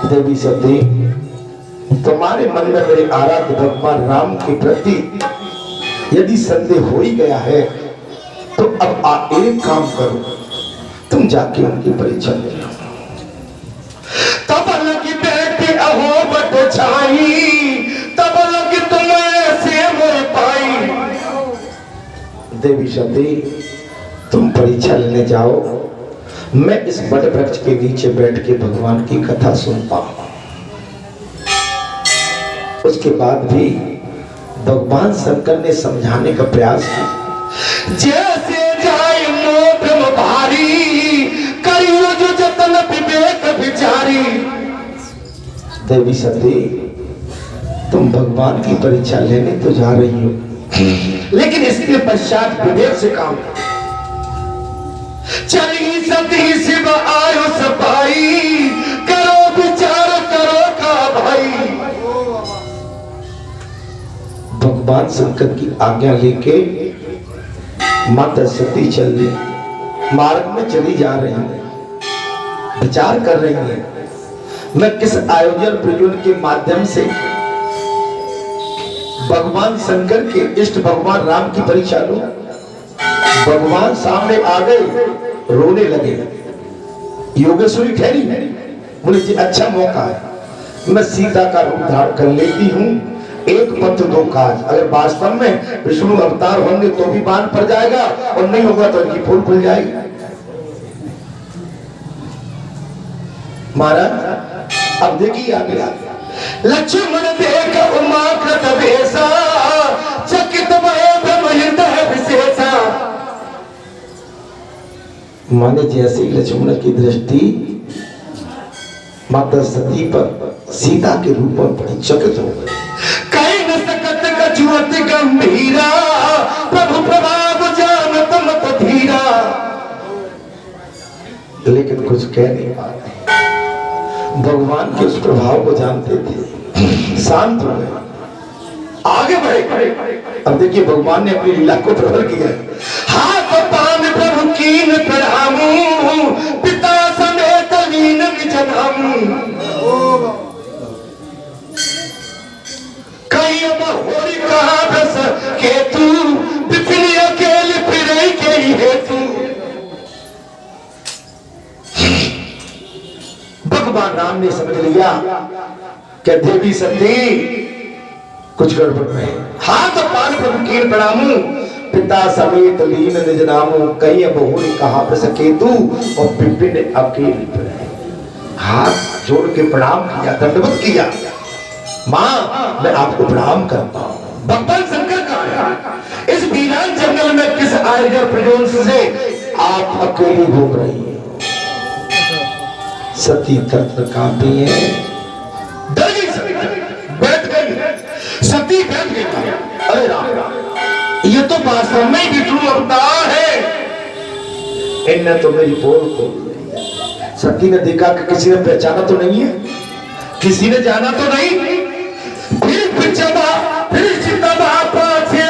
Speaker 1: देवी सती, तुम्हारे मन में मेरे आराध्य भगवान राम के प्रति यदि संदेह हो ही गया है तो अब एक काम करो, तुम जाके उनकी परीक्षा ले लो। तब लगी बैठे अहो बट छाई, तब लगी तुम्हें से मोह पाई। देवी सती, तुम परीक्षा लेने जाओ, मैं इस बड़ वृक्ष के नीचे बैठ के भगवान की कथा सुनता हूं। उसके बाद भी भगवान शंकर ने समझाने का प्रयास किया, जैसे जाए मोह भारी, करियो जो जतन विवेक विचारी। देवी सती, तुम भगवान की परीक्षा लेने तो जा रही हो, लेकिन इसके पश्चात विवेक से काम करो। चली सती शिव आयो सफाई, करो विचार करो का भाई। भगवान शंकर की आज्ञा लेके माता सती चल रही, मार्ग में चली जा रही है, विचार कर रही है, मैं किस आयोजन प्रयोजन के माध्यम से भगवान शंकर के इष्ट भगवान राम की परीक्षा लूं। भगवान सामने आ गए, रोने लगे। योगेश्वरी ठहरी, बोले जी अच्छा मौका है, मैं सीता का रूप धारण कर लेती हूँ, एक पंथ दो काज। अगर वास्तव में विष्णु अवतार होंगे तो भी बाण पड़ जाएगा, और नहीं होगा तो इनकी फूल खुल जाएगी। महाराज अब देखिए आगे लक्ष्मण देख उमा कृत वेशा, चकित भय ब्रह्म हृदय विशेषा। माने जैसे लक्ष्मण की दृष्टि माता सती पर सीता के रूप में बड़ी चकित हो गई। कहीं न सकत कछुअत गंभीरा, प्रभु प्रभाव जानत मत धीरा। लेकिन कुछ कह नहीं पाते, भगवान के उस प्रभाव को जानते थे, शांत हो गए, आगे बढ़े। अब देखिए भगवान ने अपनी लीला को प्रबल किया। हाथ पान प्रभु कीन प्रणामू, पिता समेत लीन निज नामू। कई अब होरी कहा बस केतु, विपिन अकेल फिरे के हेतु। भगवान राम ने समझ लिया कि देवी सती कुछ गड़बड़ है। हाथ पान प्रभु कीन प्रणामू, पिता समेत लीन निज नामू। कई अब होरी कहा बस केतु, और विपिन अकेल फिरे। हाथ जोड़ के प्रणाम किया, दंडवत किया। मां मैं आपको प्रणाम करता हूं। भगवान शंकर का इस वीरान जंगल में किस आर्गर प्रयोजन से आप अकेली घूम रही हैं? सती तंत्र कांपी है, डर गई सती, बैठ गई सती, बैठ गई। अरे राम, ये तो वास्तव में विष्णु अवतार है। इनने तो मेरी पोल खोल दी। सती ने देखा कि किसी ने पहचाना तो नहीं है, किसी ने जाना तो नहीं।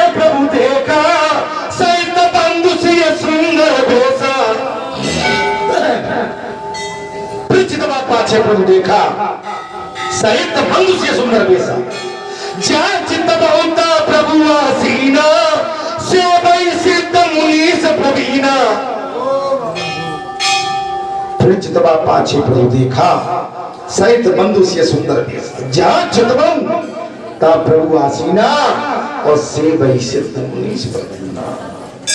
Speaker 1: प्रभु देखा सहित बंधु से सुंदर बेसा। पाछे प्रभु देखा सहित बंधु से सुंदर बेसा। जहाँ चित्त बहुता प्रभु आसीना, से वही सिद्ध मुनीस प्रवीणा। फिर चितवा पाछे प्रभु देखा सहित बंधु से सुंदर बेसा। जहाँ चितवन ता प्रभु आसीना, और से वही सिद्ध मुनीस प्रवीणा।